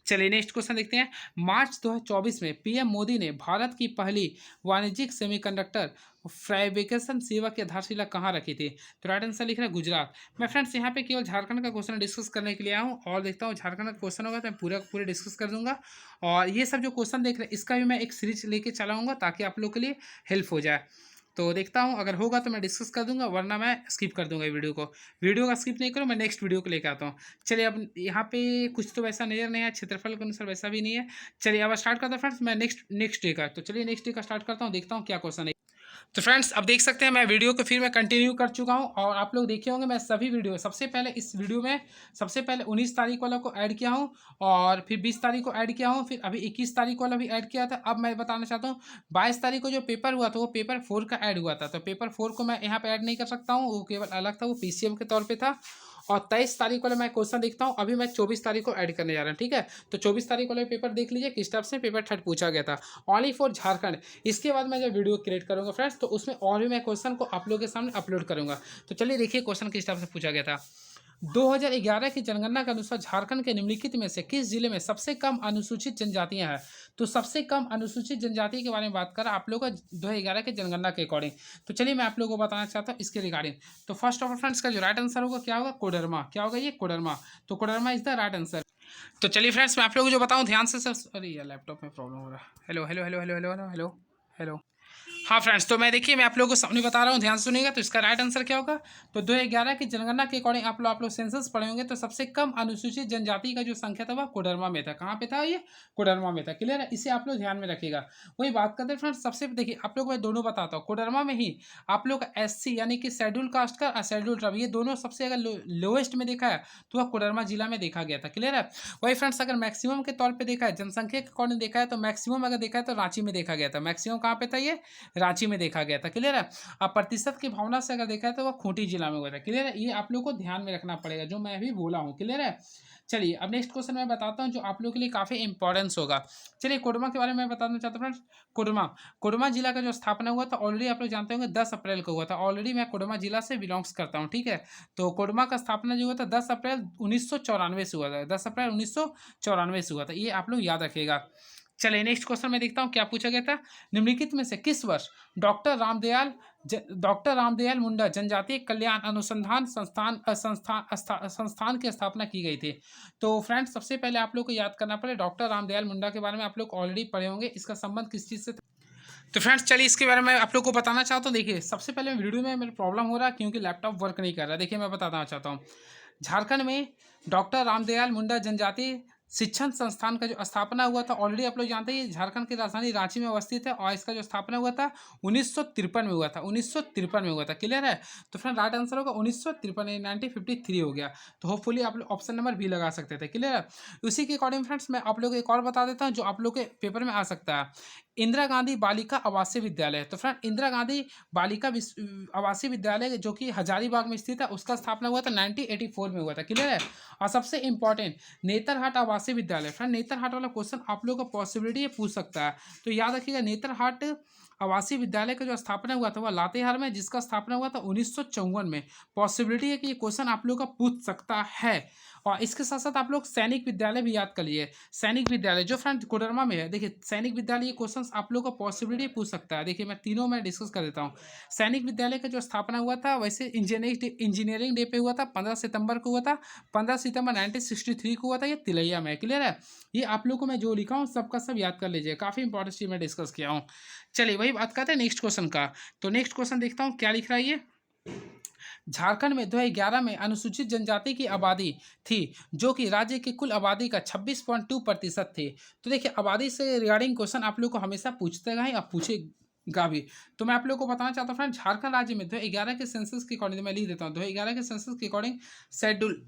चलिए नेक्स्ट क्वेश्चन देखते हैं, मार्च 2024 में पीएम मोदी ने भारत की पहली वाणिज्यिक सेमीकंडक्टर फैब्रिकेशन सेवा की आधारशिला कहाँ रखी थी? तो राइट आंसर लिख रहा है गुजरात। मैं फ्रेंड्स यहाँ पे केवल झारखंड का क्वेश्चन डिस्कस करने के लिए आया हूँ, और देखता हूँ झारखंड का क्वेश्चन होगा तो मैं पूरे डिस्कस कर दूंगा। और ये सब जो क्वेश्चन देख रहे हैं इसका भी मैं एक सीरीज लेके चलाऊँगा ताकि आप लोग के लिए हेल्प हो जाए। तो देखता हूँ अगर होगा तो मैं डिस्कस कर दूंगा, वरना मैं स्किप कर दूंगा वीडियो का स्किप नहीं करूँ, मैं नेक्स्ट वीडियो को लेकर आता हूँ। चलिए अब यहाँ पे कुछ तो वैसा नजर नहीं है, क्षेत्रफल के अनुसार वैसा भी नहीं है। चलिए अब स्टार्ट करता हूँ फ्रेंड्स मैं नेक्स्ट डे का। तो चलिए नेक्स्ट डे का स्टार्ट करता हूँ, देखता हूँ क्या क्वेश्चन है। तो फ्रेंड्स अब देख सकते हैं मैं वीडियो को फिर मैं कंटिन्यू कर चुका हूं और आप लोग देखे होंगे मैं सभी वीडियो सबसे पहले इस वीडियो में सबसे पहले 19 तारीख वाला को ऐड किया हूं और फिर 20 तारीख को ऐड किया हूं, फिर अभी 21 तारीख वाला भी ऐड किया था। अब मैं बताना चाहता हूं 22 तारीख को जो पेपर हुआ था वो पेपर 4 का ऐड हुआ था, तो पेपर 4 को मैं यहाँ पे ऐड नहीं कर सकता हूँ, वो केवल अलग था, वो पीसीएम के तौर पर था। और 23 तारीख वाला मैं क्वेश्चन देखता हूँ, अभी मैं 24 तारीख को ऐड करने जा रहा हूँ। ठीक है, तो 24 तारीख वाला पेपर देख लीजिए किस टाइप से पेपर 3 पूछा गया था, ओनली फॉर झारखंड। इसके बाद मैं जब वीडियो क्रिएट करूँगा फ्रेंड्स तो उसमें और भी मैं क्वेश्चन को आप लोगों के सामने अपलोड करूँगा। तो चलिए देखिए क्वेश्चन किस टाइप से पूछा गया था। 2011 की जनगणना के अनुसार झारखंड के निम्नलिखित में से किस जिले में सबसे कम अनुसूचित जनजातियां हैं। तो सबसे कम अनुसूचित जनजाति के बारे में बात करें आप लोग का 2011 के जनगणना के अकॉर्डिंग, तो चलिए मैं आप लोगों को बताना चाहता हूँ इसके रिगार्डिंग। तो फर्स्ट ऑफ ऑल फ्रेंड्स का जो राइट आंसर होगा क्या होगा, कोडरमा। क्या होगा ये, कोडरमा। तो Koderma is the right answer. तो चलिए फ्रेंड्स मैं आप लोगों को जो बताऊँ ध्यान से सर, अरे यार लैपटॉप में प्रॉब्लम हो रहा है। Hello hello hello hello hello hello hello hello. हाँ फ्रेंड्स, तो मैं देखिए मैं आप लोगों को सामने बता रहा हूँ, ध्यान से सुनिएगा। तो इसका राइट आंसर क्या होगा, तो 2011 की जनगणना के अकॉर्डिंग आप लोग सेंसस पढ़े होंगे, तो सबसे कम अनुसूचित जनजाति का जो संख्या था वह कोडरमा में था। कहाँ पे था ये, कोडरमा में था। क्लियर है, इसे आप लोग ध्यान में रखिएगा। वही बात करते हैं फ्रेंड्स, सबसे देखिए आप लोग मैं दोनों बताता हूँ, कोडरमा में ही आप लोग का एससी यानी कि शेड्यूल कास्ट का शेड्यूल ट्राइब, ये दोनों सबसे अगर लोएस्ट में देखा है तो वह कोडरमा जिला में देखा गया था। क्लियर है, वही फ्रेंड्स अगर मैक्सिमम के तौर पर देखा है, जनसंख्या के अकॉर्डिंग देखा है, तो मैक्सिमम अगर देखा है तो रांची में देखा गया था। मैक्सिमम कहाँ पे था, ये रांची में देखा गया था। क्लियर है, अब प्रतिशत की भावना से अगर देखा है तो वह खूंटी जिला में हुआ था। क्लियर है, ये आप लोग को ध्यान में रखना पड़ेगा जो मैं अभी बोला हूँ। क्लियर है, चलिए अब नेक्स्ट क्वेश्चन मैं बताता हूँ जो आप लोग के लिए काफी इंपॉर्टेंस होगा। चलिए कोडरमा के बारे में बताना चाहता हूँ फ्रेंड्स। कोडरमा, कोडरमा जिला का जो स्थापना हुआ था ऑलरेडी आप लोग जानते होंगे 10 अप्रैल को हुआ था। ऑलरेडी मैं कोडरमा जिला से बिलोंग्स करता हूँ। ठीक है, तो कोडरमा का स्थापना जो हुआ था 10 अप्रैल 1994 से हुआ था। 10 अप्रैल 1994 से हुआ था, ये आप लोग याद रखिएगा। चलिए नेक्स्ट क्वेश्चन मैं देखता हूँ क्या पूछा गया था। निम्नलिखित में से किस वर्ष डॉक्टर रामदयाल मुंडा जनजातीय कल्याण अनुसंधान संस्थान की स्थापना की गई थी। तो फ्रेंड्स सबसे पहले आप लोग को याद करना पड़े, डॉक्टर रामदयाल मुंडा के बारे में आप लोग ऑलरेडी पढ़े होंगे, इसका संबंध किस चीज़ से था? तो फ्रेंड्स चलिए इसके बारे में आप लोग को बताना चाहता हूँ। देखिए सबसे पहले वीडियो में मेरा प्रॉब्लम हो रहा है क्योंकि लैपटॉप वर्क नहीं कर रहा। देखिए मैं बताना चाहता हूँ, झारखंड में डॉक्टर रामदयाल मुंडा जनजातीय शिक्षण संस्थान का जो स्थापना हुआ था ऑलरेडी आप लोग जानते हैं, झारखंड की राजधानी रांची में अवस्थित है और इसका जो स्थापना हुआ था 1953 में हुआ था। 1953 में हुआ था। क्लियर है, तो फ्रेंड राइट आंसर होगा 1953, 1953 हो गया। तो होपफुली आप लोग ऑप्शन नंबर भी लगा सकते थे। क्लियर है, उसी के अकॉर्डिंग फ्रेंड्स मैं आप लोग को एक और बता देता हूँ जो आप लोग के पेपर में आ सकता है। इंदिरा गांधी बालिका आवासीय विद्यालय, तो फ्रेंड इंदिरा गांधी बालिका आवासीय विद्यालय जो कि हजारीबाग में स्थित है, उसका स्थापना हुआ था 1984 में हुआ था। क्लियर है, और सबसे इंपॉर्टेंट नेतरहाट आवासीय विद्यालय। फ्रेंड नेतरहाट वाला क्वेश्चन आप लोगों का पॉसिबिलिटी पूछ सकता है, तो याद रखिएगा नेतरहाट आवासीय विद्यालय का जो स्थापना हुआ था वह लातेहार में, जिसका स्थापना हुआ था 1954 में। पॉसिबिलिटी है कि ये क्वेश्चन आप लोग का पूछ सकता है। और इसके साथ साथ आप लोग सैनिक विद्यालय भी याद कर लिए। सैनिक विद्यालय जो फ्रेंड कोडरमा में है, देखिए सैनिक विद्यालय ये क्वेश्चन आप लोग का पॉसिबिलिटी पूछ सकता है। देखिए मैं तीनों में डिस्कस कर देता हूँ। सैनिक विद्यालय का जो स्थापना हुआ था वैसे इंजीनियरिंग डे पे हुआ था, 15 सितंबर को हुआ था। 15 सितंबर 1963 को हुआ था, ये तिलैया में। क्लियर है, ये आप लोग को मैं जो लिखा हूँ सबका सब याद कर लीजिए, काफ़ी इंपॉर्टेंट चीज मैं डिस्कस किया हूँ। चलिए वही बात करते हैं नेक्स्ट क्वेश्चन का। तो नेक्स्ट क्वेश्चन देखता हूँ क्या लिख रहा है ये। झारखंड में 2011 में अनुसूचित जनजाति की आबादी थी जो कि राज्य की कुल आबादी का 26.2% थी। तो देखिए आबादी से रिगार्डिंग क्वेश्चन आप लोग को हमेशा पूछते गए और पूछेगा भी। तो मैं आप लोग को बताना चाहता हूँ फ्रेंड, झारखंड राज्य में 2011 के सेंसस के अकॉर्डिंग मैं लिख देता हूँ। 2011 के सेंसस के अकॉर्डिंग शेड्यूल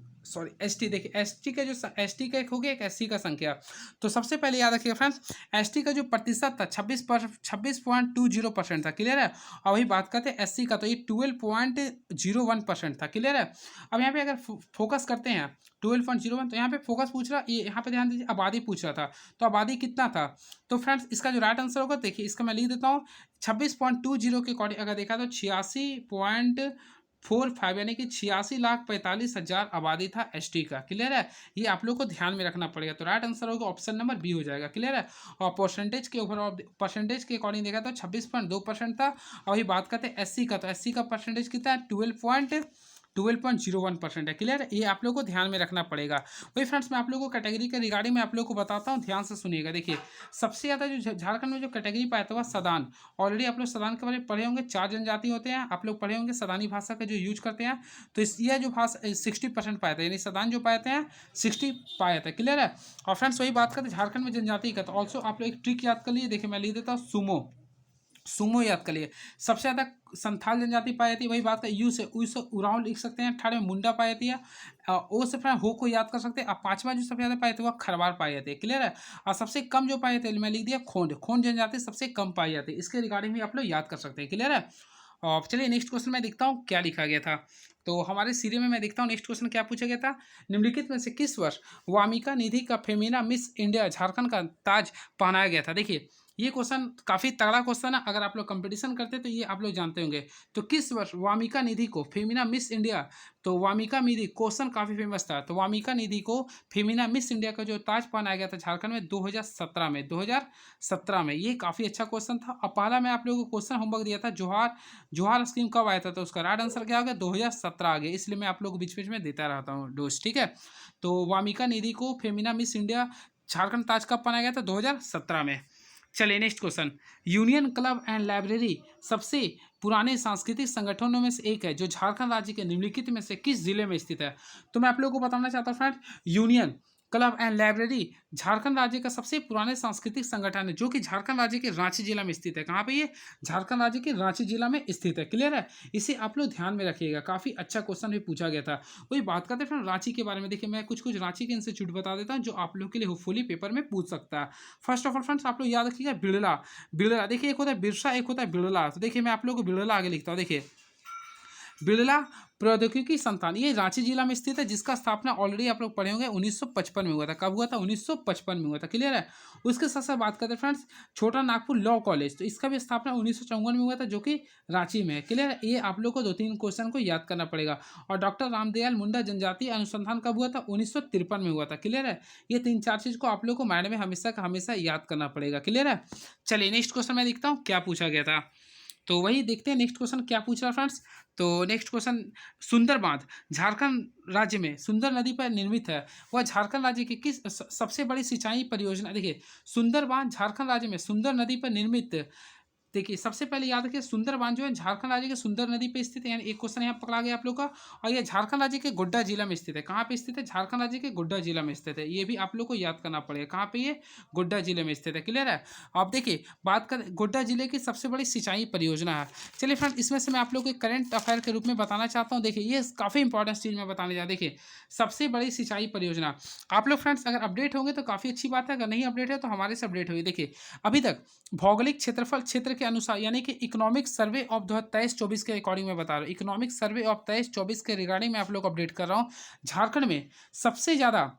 एसटी, देखिए एसटी का जो एसटी का एक हो गया, एक एससी का संख्या। तो सबसे पहले याद रखिएगा फ्रेंड्स, एसटी का जो प्रतिशत था 26.20% था। क्लियर है, और वही बात करते हैं एससी का, तो ये 12.01% था। क्लियर है, अब यहाँ पे अगर फोकस करते हैं 12.01, तो यहाँ पे फोकस पूछ रहा, ये यहाँ पे ध्यान दीजिए आबादी पूछ रहा था, तो आबादी कितना था। तो फ्रेंड्स इसका जो राइट आंसर होगा, देखिए इसका मैं लिख देता हूँ 26.20 के अकॉर्डिंग अगर देखा तो 86.45 यानी कि 86,45,000 आबादी था एसटी का। क्लियर है, ये आप लोग को ध्यान में रखना पड़ेगा। तो राइट आंसर होगा ऑप्शन नंबर बी हो जाएगा। क्लियर है, और परसेंटेज के ओवरऑल परसेंटेज के अकॉर्डिंग देखा तो 26.2% था। और वही बात करते हैं एससी का, तो एससी का परसेंटेज कितना है 12.01% है। क्लियर है, ये आप लोग को ध्यान में रखना पड़ेगा। वही फ्रेंड्स मैं आप लोगों को कैटेगरी के रिगार्डिंग में आप लोग को बताता हूँ, ध्यान से सुनिएगा। देखिए सबसे ज़्यादा जो झारखंड में जो कैटेगरी पाया था वह सदान। ऑलरेडी आप लोग सदान के बारे में पढ़े होंगे, 4 जनजाति होते हैं, आप लोग पढ़े होंगे सदानी भाषा का जो यूज करते हैं। तो यह जो भाषा 60% पाया था, यानी सदान जो पाते हैं 60 पाया था। क्लियर है, और फ्रेंड्स वही बात करते हैं झारखंड में जनजाति का, तो ऑल्सो आप लोग एक ट्रिक याद कर लीजिए। देखिए मैं लिख देता हूँ सुमो। सुमो याद कर लिए। सबसे ज़्यादा संथाल जनजाति पाई जाती है, वही बात का यू से उरांव लिख सकते हैं। थर्ड में मुंडा पाई जाती है। ओ से फिर हो को याद कर सकते हैं। अब पांचवा जो सबसे ज़्यादा पाई जाती है वह खरवार पाई जाती है। क्लियर है। और सबसे कम जो पाई जाती है मैं लिख दिया खोंड। खोंड जनजाति सबसे कम पाई जाती है। इसके रिगार्डिंग भी आप लोग याद कर सकते हैं। क्लियर है। और चलिए नेक्स्ट क्वेश्चन मैं देखता हूँ क्या लिखा गया था। तो हमारे सीरियल में मैं देखता हूँ नेक्स्ट क्वेश्चन क्या पूछा गया था। निम्नलिखित में से किस वर्ष वामिका निधि का फेमिना मिस इंडिया झारखंड का ताज पहनाया गया था। देखिए ये क्वेश्चन काफ़ी तगड़ा क्वेश्चन है। अगर आप लोग कंपटीशन करते तो ये आप लोग जानते होंगे। तो किस वर्ष वामिका निधि को फेमिना मिस इंडिया, तो वामिका निधि क्वेश्चन काफ़ी फेमस था। तो वामिका निधि को फेमिना मिस इंडिया का जो ताज पहनाया गया था झारखंड में 2017 में। 2017 में ये काफ़ी अच्छा क्वेश्चन था। अब पहला मैं आप लोगों को क्वेश्चन होमवर्क दिया था जोहार जोहार स्कीम कब आया था, तो उसका राइट आंसर क्या हो गया 2017 आ गया। इसलिए मैं आप लोग को बीच बीच में देता रहता हूँ डोज। ठीक है। तो वामिका निधि को फेमिना मिस इंडिया झारखंड ताज कब पहनाया गया था 2017 में। चलिए next question. Union club and library सबसे पुराने सांस्कृतिक संगठनों में से एक है जो झारखंड राज्य के निम्नलिखित में से किस जिले में स्थित है। तो मैं आप लोगों को बताना चाहता हूँ friend, union club and library Jharkhand राज्य का सबसे पुराने सांस्कृतिक संगठन है जो कि झारखंड राज्य के रांची जिला में स्थित है। कहाँ पे ये, झारखंड राज्य के रांची जिला में स्थित है। क्लियर है। इसे आप लोग ध्यान में रखिएगा, काफी अच्छा क्वेश्चन भी पूछा गया था। वही बात करते हैं फ्रेंड रांची के बारे में। देखिए मैं कुछ कुछ रांची के इंस्टीट्यूट बता देता हूँ जो आप लोग के लिए होपफुली पेपर में पूछ सकता है। फर्स्ट ऑफ ऑल फ्रेंड्स आप लोग याद रखिएगा बिड़ला। बिड़ला देखिए एक होता है बिरसा, एक होता है बिड़ला। तो देखिए मैं आप लोग को बिड़ला आगे लिखता हूँ। देखिए बिड़ला प्रौद्योगिकी संस्थान ये रांची जिला में स्थित है जिसका स्थापना ऑलरेडी आप लोग पढ़े होंगे 1955 में हुआ था। कब हुआ था 1955 में हुआ था। क्लियर है। उसके साथ साथ बात करते हैं फ्रेंड्स छोटा नागपुर लॉ कॉलेज, तो इसका भी स्थापना 1954 में हुआ था जो कि रांची में है। क्लियर है। ये आप लोग को 2-3 क्वेश्चन को याद करना पड़ेगा। और डॉक्टर रामदयाल मुंडा जनजातीय अनुसंधान कब हुआ था 1953 में हुआ था। क्लियर है। ये 3-4 चीज को आप लोग को माइंड में हमेशा का हमेशा याद करना पड़ेगा। क्लियर है। चलिए नेक्स्ट क्वेश्चन मैं देखता हूँ क्या पूछा गया था। तो वही देखते हैं नेक्स्ट क्वेश्चन क्या पूछ रहा है फ्रेंड्स। तो नेक्स्ट क्वेश्चन, सुंदर बांध झारखंड राज्य में सुंदर नदी पर निर्मित है वह झारखंड राज्य की किस सबसे बड़ी सिंचाई परियोजना। देखिए सुंदर बांध झारखंड राज्य में सुंदर नदी पर निर्मित। देखिए सबसे पहले याद रखिए सुंदर बांध जो है झारखंड राज्य के सुंदर नदी पे स्थित है। यानी एक क्वेश्चन यहाँ पकड़ा गया आप लोग का। और ये झारखंड राज्य के गोड्डा जिला में स्थित है। कहाँ पे स्थित है, झारखंड राज्य के गोड्डा जिला में स्थित है। ये भी आप लोग को याद करना पड़ेगा कहाँ पे, ये गोड्डा जिले में स्थित है। क्लियर है। आप देखिए बात कर गोड्डा जिले की सबसे बड़ी सिंचाई परियोजना है। चलिए फ्रेंड इसमें से मैं आप लोग को करंट अफेयर के रूप में बताना चाहता हूँ। देखिए ये काफ़ी इंपॉर्टेंट चीज़ मैं बताने जा। देखिए सबसे बड़ी सिंचाई परियोजना आप लोग फ्रेंड्स अगर अपडेट होंगे तो काफ़ी अच्छी बात है, अगर नहीं अपडेट है तो हमारे से अपडेट होगी। देखिए अभी तक भौगोलिक क्षेत्रफल क्षेत्र के अनुसार यानी कि इकोनॉमिक सर्वे ऑफ 2023-24 के अकॉर्डिंग मैं बता रहा हूँ। इकोनॉमिक सर्वे ऑफ 23-24 के रिगार्डिंग मैं आप लोग को अपडेट कर रहा हूँ। झारखंड में सबसे ज़्यादा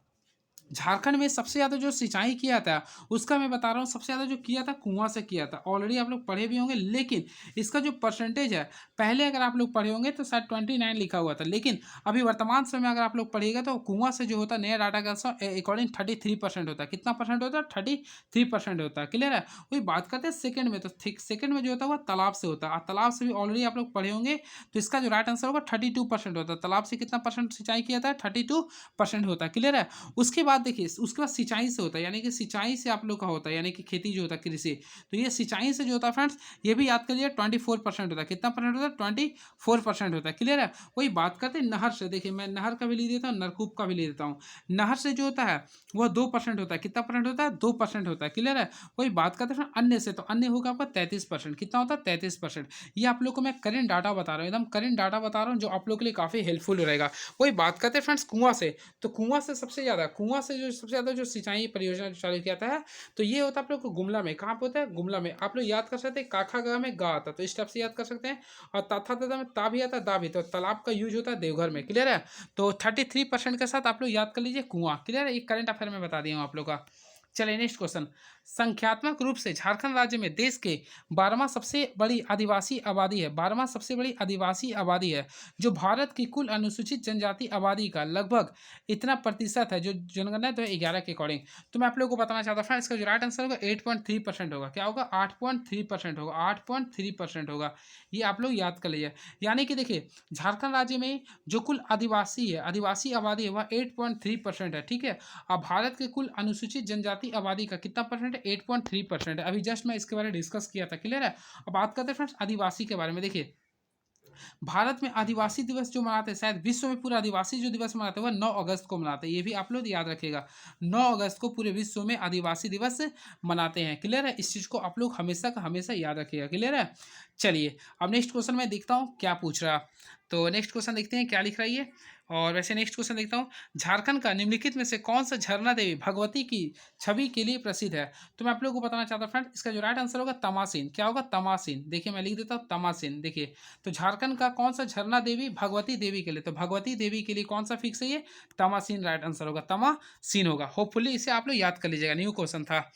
झारखंड में सबसे ज़्यादा जो सिंचाई किया था उसका मैं बता रहा हूँ। सबसे ज़्यादा जो किया था कुआं से किया था। ऑलरेडी आप लोग पढ़े भी होंगे लेकिन इसका जो परसेंटेज है पहले अगर आप लोग पढ़े होंगे तो शायद 29 लिखा हुआ था, लेकिन अभी वर्तमान समय में अगर आप लोग पढ़िएगा तो कुआं से जो होता है नया डाटा का अकॉर्डिंग 33% होता है। कितना परसेंट होता है, 33% होता है। क्लियर है। वही बात करते हैं सेकंड में, तो सेकंड में जो होता है वह तालाब से होता है। और तालाब से भी ऑलरेडी आप लोग पढ़े होंगे तो इसका जो राइट आंसर होगा 32% होता है। तालाब से कितना परसेंट सिंचाई किया था, 32% होता है। क्लियर है। उसके बाद देखिए उसके बाद सिंचाई से होता है, यानी कि सिंचाई से आप लोग का होता है यानी कि खेती जो होता है कृषि, तो ये सिंचाई से जो होता है फ्रेंड्स ये भी याद करिए 24% होता है। कितना परसेंट होता है, 24% होता है। क्लियर है। वही बात करते हैं नहर से। देखिए मैं नहर का भी ले देता हूँ, नलकूप का भी ले देता हूँ। नहर से जो होता है वह 2% होता है। कितना परसेंट होता है, 2% होता है। क्लियर है। वही बात करते हैं अन्य से, तो अन्य होगा आपका 33%। कितना होता है, 33%। ये आप लोग को मैं करेंट डाटा बता रहा हूँ, एकदम करेंट डाटा बता रहा हूँ जो आप लोग के लिए काफ़ी हेल्पफुल रहेगा। वही बात करते हैं फ्रेंड्स कुआं से, तो कुआं से सबसे ज़्यादा कुआं से जो सबसे ज़्यादा जो सिंचाई परियोजना चालू किया था तो ये होता है आप लोग को गुमला में। कहाँ पे होता है, गुमला में। आप लोग याद कर सकते हैं काखा गा में गा आता तो इस टाइप से याद कर सकते हैं। और ताथा दादा में ता भी आता है, दा भी, तो तालाब का यूज होता है देवघर में। क्लियर है। तो 33% के साथ आप लोग याद कर लीजिए कुआं। क्लियर है। एक करंट अफेयर में बता दिया हूँ आप लोग का। चलिए नेक्स्ट क्वेश्चन, संख्यात्मक रूप से झारखंड राज्य में देश के 12वां सबसे बड़ी आदिवासी आबादी है। 12वां सबसे बड़ी आदिवासी आबादी है जो भारत की कुल अनुसूचित जनजाति आबादी का लगभग इतना प्रतिशत है जो जनगणना 2011 के अकॉर्डिंग। तो मैं आप लोगों को बताना चाहता हूँ फ्रेंड्स इसका जो राइट आंसर होगा 8.3% होगा। क्या होगा, 8.3% होगा। 8.3% होगा। ये आप लोग याद कर लीजिए। यानी कि देखिए झारखंड राज्य में जो कुल आदिवासी है, आदिवासी आबादी है वह 8.3% है। ठीक है। अब भारत के कुल अनुसूचित जनजाति आबादी का कितना परसेंट है, 8.3% है। अभी जस्ट मैं इसके बारे में डिस्कस किया था। क्लियर है। अब बात करते हैं फ्रेंड्स आदिवासी के बारे में। देखिए भारत में आदिवासी दिवस जो मनाते हैं, शायद विश्व में पूरा आदिवासी जो दिवस मनाते हैं वह 9 अगस्त को मनाते हैं। ये भी आप लोग याद रखिएगा, 9 अगस्त को पूरे विश्व में आदिवासी दिवस मनाते हैं। क्लियर है? इस चीज़ को आप लोग हमेशा का हमेशा याद रखिएगा। क्लियर है? चलिए, अब नेक्स्ट क्वेश्चन मैं देखता हूँ क्या पूछ रहा। तो नेक्स्ट क्वेश्चन देखते हैं क्या लिख रहा है ये। और वैसे नेक्स्ट क्वेश्चन देखता हूँ, झारखंड का निम्नलिखित में से कौन सा झरना देवी भगवती की छवि के लिए प्रसिद्ध है? तो मैं आप लोगों को बताना चाहता हूँ फ्रेंड, इसका जो राइट आंसर होगा तमासीन। क्या होगा? तमासीन। देखिए मैं लिख देता हूँ तमासीन। देखिए, तो झारखंड का कौन सा झरना देवी भगवती देवी के लिए, तो भगवती देवी के लिए कौन सा फिक्स है ये? तमासीन राइट आंसर होगा, तमासीन होगा। होपफुली इसे आप लोग याद कर लीजिएगा, न्यू क्वेश्चन था।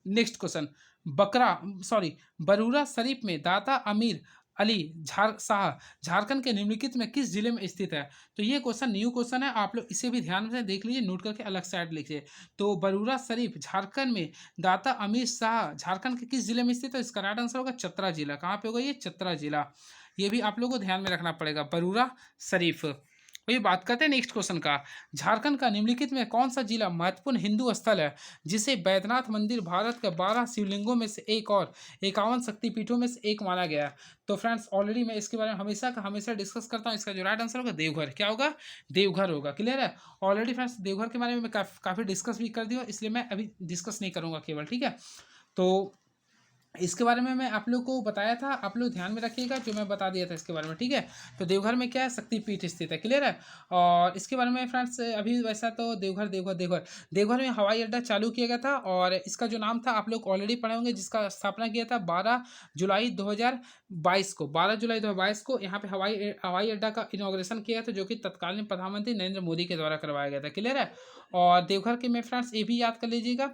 नेक्स्ट क्वेश्चन, बकरा सॉरी बरूरा शरीफ में दाता अमीर अली झारखंड के निम्नलिखित में किस जिले में स्थित है? तो ये क्वेश्चन न्यू क्वेश्चन है, आप लोग इसे भी ध्यान से देख लीजिए, नोट करके अलग साइड लिखिए। तो बरूरा शरीफ झारखंड में, दाता अमीर शाह झारखंड के किस जिले में स्थित है? इसका राइट आंसर होगा चतरा जिला। कहाँ पे होगा ये? चतरा जिला। ये भी आप लोगों को ध्यान में रखना पड़ेगा, बरूरा शरीफ। वही बात करते हैं नेक्स्ट क्वेश्चन का, झारखंड का निम्नलिखित में कौन सा जिला महत्वपूर्ण हिंदू स्थल है जिसे बैद्यनाथ मंदिर भारत के 12 शिवलिंगों में से एक और 51 शक्तिपीठों में से एक माना गया है? तो फ्रेंड्स ऑलरेडी मैं इसके बारे में हमेशा का हमेशा डिस्कस करता हूँ। इसका जो राइट आंसर होगा देवघर। क्या होगा? देवघर होगा। क्लियर है? ऑलरेडी फ्रेंड्स देवघर के बारे में मैं काफ़ी डिस्कस भी कर दिया, इसलिए मैं अभी डिस्कस नहीं करूँगा केवल। ठीक है? तो इसके बारे में मैं आप लोग को बताया था, आप लोग ध्यान में रखिएगा जो मैं बता दिया था इसके बारे में। ठीक है? तो देवघर में क्या है? शक्तिपीठ स्थित है। क्लियर है? और इसके बारे में फ्रेंड्स अभी वैसा तो देवघर में हवाई अड्डा चालू किया गया था, और इसका जो नाम था आप लोग ऑलरेडी पढ़े होंगे, जिसका स्थापना किया था 12 जुलाई 2022 को। 12 जुलाई 2022 को यहाँ पे हवाई अड्डा का इनॉग्रेशन किया था, जो कि तत्कालीन प्रधानमंत्री नरेंद्र मोदी के द्वारा करवाया गया था। क्लियर है? और देवघर के में फ्रेंड्स ये भी याद कर लीजिएगा,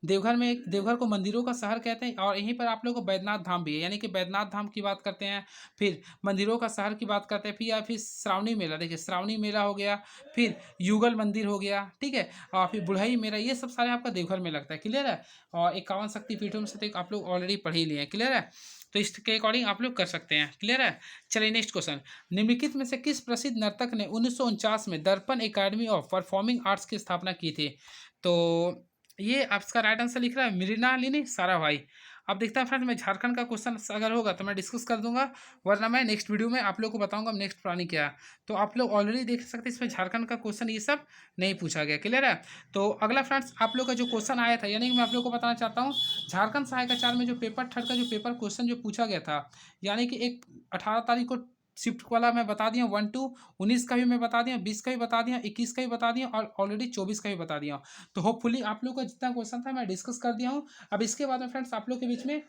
देवघर को मंदिरों का शहर कहते हैं, और यहीं पर आप लोग को बैद्यनाथ धाम भी है, यानी कि बैद्यनाथ धाम की बात करते हैं, फिर मंदिरों का शहर की बात करते हैं, फिर श्रावणी मेला। देखिए श्रावणी मेला हो गया, फिर युगल मंदिर हो गया। ठीक है? और फिर बुढ़ई मेला, ये सब सारे आपका देवघर में लगता है। क्लियर है? और 51 शक्तिपीठों में से तो एक आप लोग ऑलरेडी पढ़ ही लिए हैं। क्लियर है? तो इसके अकॉर्डिंग आप लोग कर सकते हैं। क्लियर है? चलिए नेक्स्ट क्वेश्चन, निम्नलिखित में से किस प्रसिद्ध नर्तक ने 1949 में दर्पण एकेडमी ऑफ परफॉर्मिंग आर्ट्स की स्थापना की थी? तो ये आपका राइट आंसर लिख रहा है मृणालिनी साराभाई। अब देखते हैं फ्रेंड्स, मैं झारखंड का क्वेश्चन अगर होगा तो मैं डिस्कस कर दूंगा, वरना मैं नेक्स्ट वीडियो में आप लोग को बताऊंगा नेक्स्ट प्लानिंग क्या है। तो आप लोग ऑलरेडी देख सकते हैं इसमें झारखंड का क्वेश्चन ये सब नहीं पूछा गया। क्लियर है? तो अगला फ्रेंड्स आप लोग का जो क्वेश्चन आया था, यानी कि मैं आप लोग को बताना चाहता हूँ, झारखंड सहायक आचार्य में जो पेपर थर्ड का जो पेपर क्वेश्चन जो पूछा गया था, यानी कि एक 18 तारीख को शिफ्ट वाला मैं बता दिया, 1 टू 19 का भी मैं बता दिया, 20 का भी बता दिया, 21 का भी बता दिया, और ऑलरेडी 24 का भी बता दिया। तो होपफुली आप लोग का जितना क्वेश्चन था मैं डिस्कस कर दिया हूँ। अब इसके बाद में फ्रेंड्स आप लोग के बीच में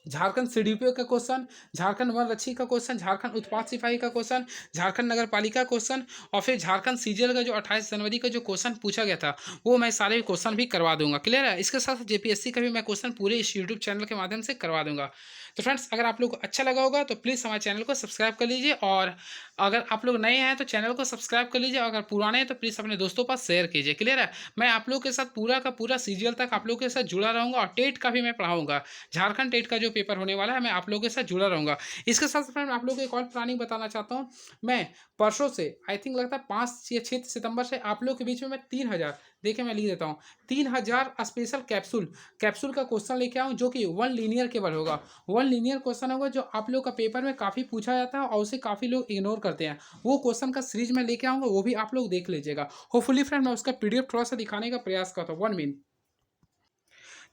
झारखंड सीडीपीओ का क्वेश्चन, झारखंड वन रक्षी का क्वेश्चन, झारखंड उत्पाद सिपाही का क्वेश्चन, झारखंड नगर पालिका क्वेश्चन, और फिर झारखंड सीजीएल का जो 28 जनवरी का जो क्वेश्चन पूछा गया था वो मैं सारे क्वेश्चन भी करवा दूंगा। क्लियर है? इसके साथ जेपीएससी का भी मैं क्वेश्चन पूरे इस यूट्यूब चैनल के माध्यम से करवा दूंगा। तो फ्रेंड्स अगर आप लोग को अच्छा लगा होगा तो प्लीज़ हमारे चैनल को सब्सक्राइब कर लीजिए, और अगर आप लोग नए हैं तो चैनल को सब्सक्राइब कर लीजिए, अगर पुराने हैं तो प्लीज़ अपने दोस्तों पर शेयर कीजिए। क्लियर है? मैं आप लोग के साथ पूरा का पूरा सीजीएल तक आप लोग के साथ जुड़ा रहूँगा, और टेट का भी मैं पढ़ाऊँगा। झारखंड टेट का जो पेपर होने वाला है मैं आप लोगों के साथ जुड़ा रहूँगा। इसके साथ फ्रेंड आप लोग को एक और प्लानिंग बताना चाहता हूँ, मैं परसों से आई थिंक लगता है 5 या 6 सितंबर से आप लोग के बीच में मैं 3000, देखिए मैं लिख देता हूँ, 3000 स्पेशल कैप्सूल का क्वेश्चन लेके आऊँ, जो कि 1 लीनियर केवल होगा। 1 लीनियर क्वेश्चन होगा जो आप लोग का पेपर में काफ़ी पूछा जाता है और उसे काफ़ी लोग इग्नोर करते हैं। वो क्वेश्चन का सीरीज में लेके आऊँगा, वो भी आप लोग देख लीजिएगा। होपफुली फ्रेंड मैं उसका पीडीएफ थोड़ा सा दिखाने का प्रयास करता हूँ। 1 मिनट।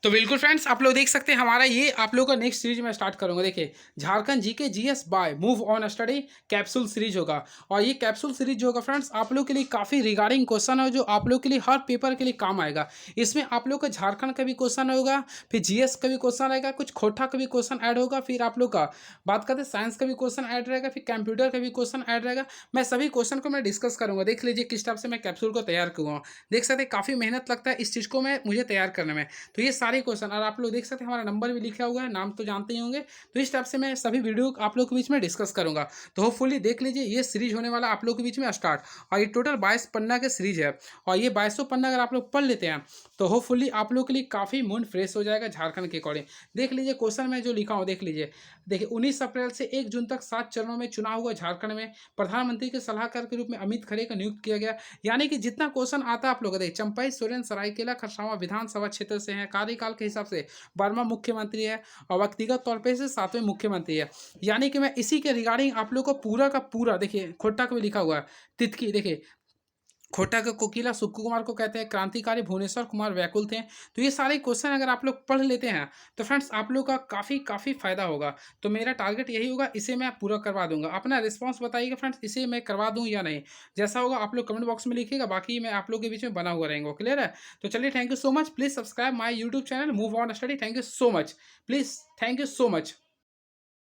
तो बिल्कुल फ्रेंड्स आप लोग देख सकते हैं हमारा ये आप लोगों का नेक्स्ट सीरीज मैं स्टार्ट करूंगा। देखिए Jharkhand GK GS bye move on study capsule series होगा, और ये कैप्सूल सीरीज जो होगा फ्रेंड्स आप लोग के लिए काफ़ी रिगार्डिंग क्वेश्चन है जो आप लोग के लिए हर पेपर के लिए काम आएगा। इसमें आप लोग का झारखंड का भी क्वेश्चन होगा, फिर जीएस का भी क्वेश्चन रहेगा, कुछ खोटा का भी क्वेश्चन ऐड होगा, फिर आप लोग का बात करते हैं साइंस का भी क्वेश्चन ऐड रहेगा, फिर कंप्यूटर का भी क्वेश्चन ऐड रहेगा। मैं सभी क्वेश्चन को मैं डिस्कस करूंगा। देख लीजिए किस टाइप से मैं कैप्सूल को तैयार करूँगा। देख सकते हैं काफ़ी मेहनत लगता है इस चीज़ को मुझे तैयार करने में। तो ये सारे क्वेश्चन, और आप लोग देख सकते हैं हमारा नंबर भी लिखा हुआ है, नाम तो जानते ही होंगे। तो इस टाइप से मैं सभी वीडियो आप लोग के बीच में डिस्कस करूंगा। तो होपफुली देख लीजिए ये सीरीज होने वाला आप लोग के बीच में स्टार्ट, और ये टोटल 22 पन्ना के सीरीज है, और ये 2200 पन्ना अगर आप लोग पढ़ लेते हैं तो होपफुली आप लोग के लिए काफ़ी मूड फ्रेश हो जाएगा झारखंड के अकॉर्डिंग। देख लीजिए क्वेश्चन में जो लिखा हूँ, देख लीजिए। देखिए 19 अप्रैल से 1 जून तक 7 चरणों में चुनाव हुआ झारखंड में। प्रधानमंत्री के सलाहकार के रूप में अमित खरे का नियुक्त किया गया। यानी कि जितना क्वेश्चन आता है आप लोग देखिए, चंपाई सोरेन सरायकेला खरसावां विधानसभा क्षेत्र से हैं, कार्य कार्यकाल के हिसाब से 12वां मुख्यमंत्री है और व्यक्तिगत तौर पे से 7वें मुख्यमंत्री है। यानी कि मैं इसी के रिगार्डिंग आप लोग को पूरा का पूरा देखिए खोटा को भी लिखा हुआ है। तितकी देखिए खोटा का कोकिला सुक्कू कुमार को कहते हैं, क्रांतिकारी भुवनेश्वर कुमार व्याकुल थे। तो ये सारे क्वेश्चन अगर आप लोग पढ़ लेते हैं तो फ्रेंड्स आप लोग का काफ़ी फ़ायदा होगा। तो मेरा टारगेट यही होगा, इसे मैं पूरा करवा दूंगा। अपना रिस्पांस बताइएगा फ्रेंड्स, इसे मैं करवा दूं या नहीं। जैसा होगा आप लोग कमेंट बॉक्स में लिखिएगा, बाकी मैं आप लोग के बीच में बना हुआ रहेंगे। क्लियर है? तो चलिए, thank you so much. Please subscribe my YouTube channel move on study. Thank you so much. Please, thank you so much.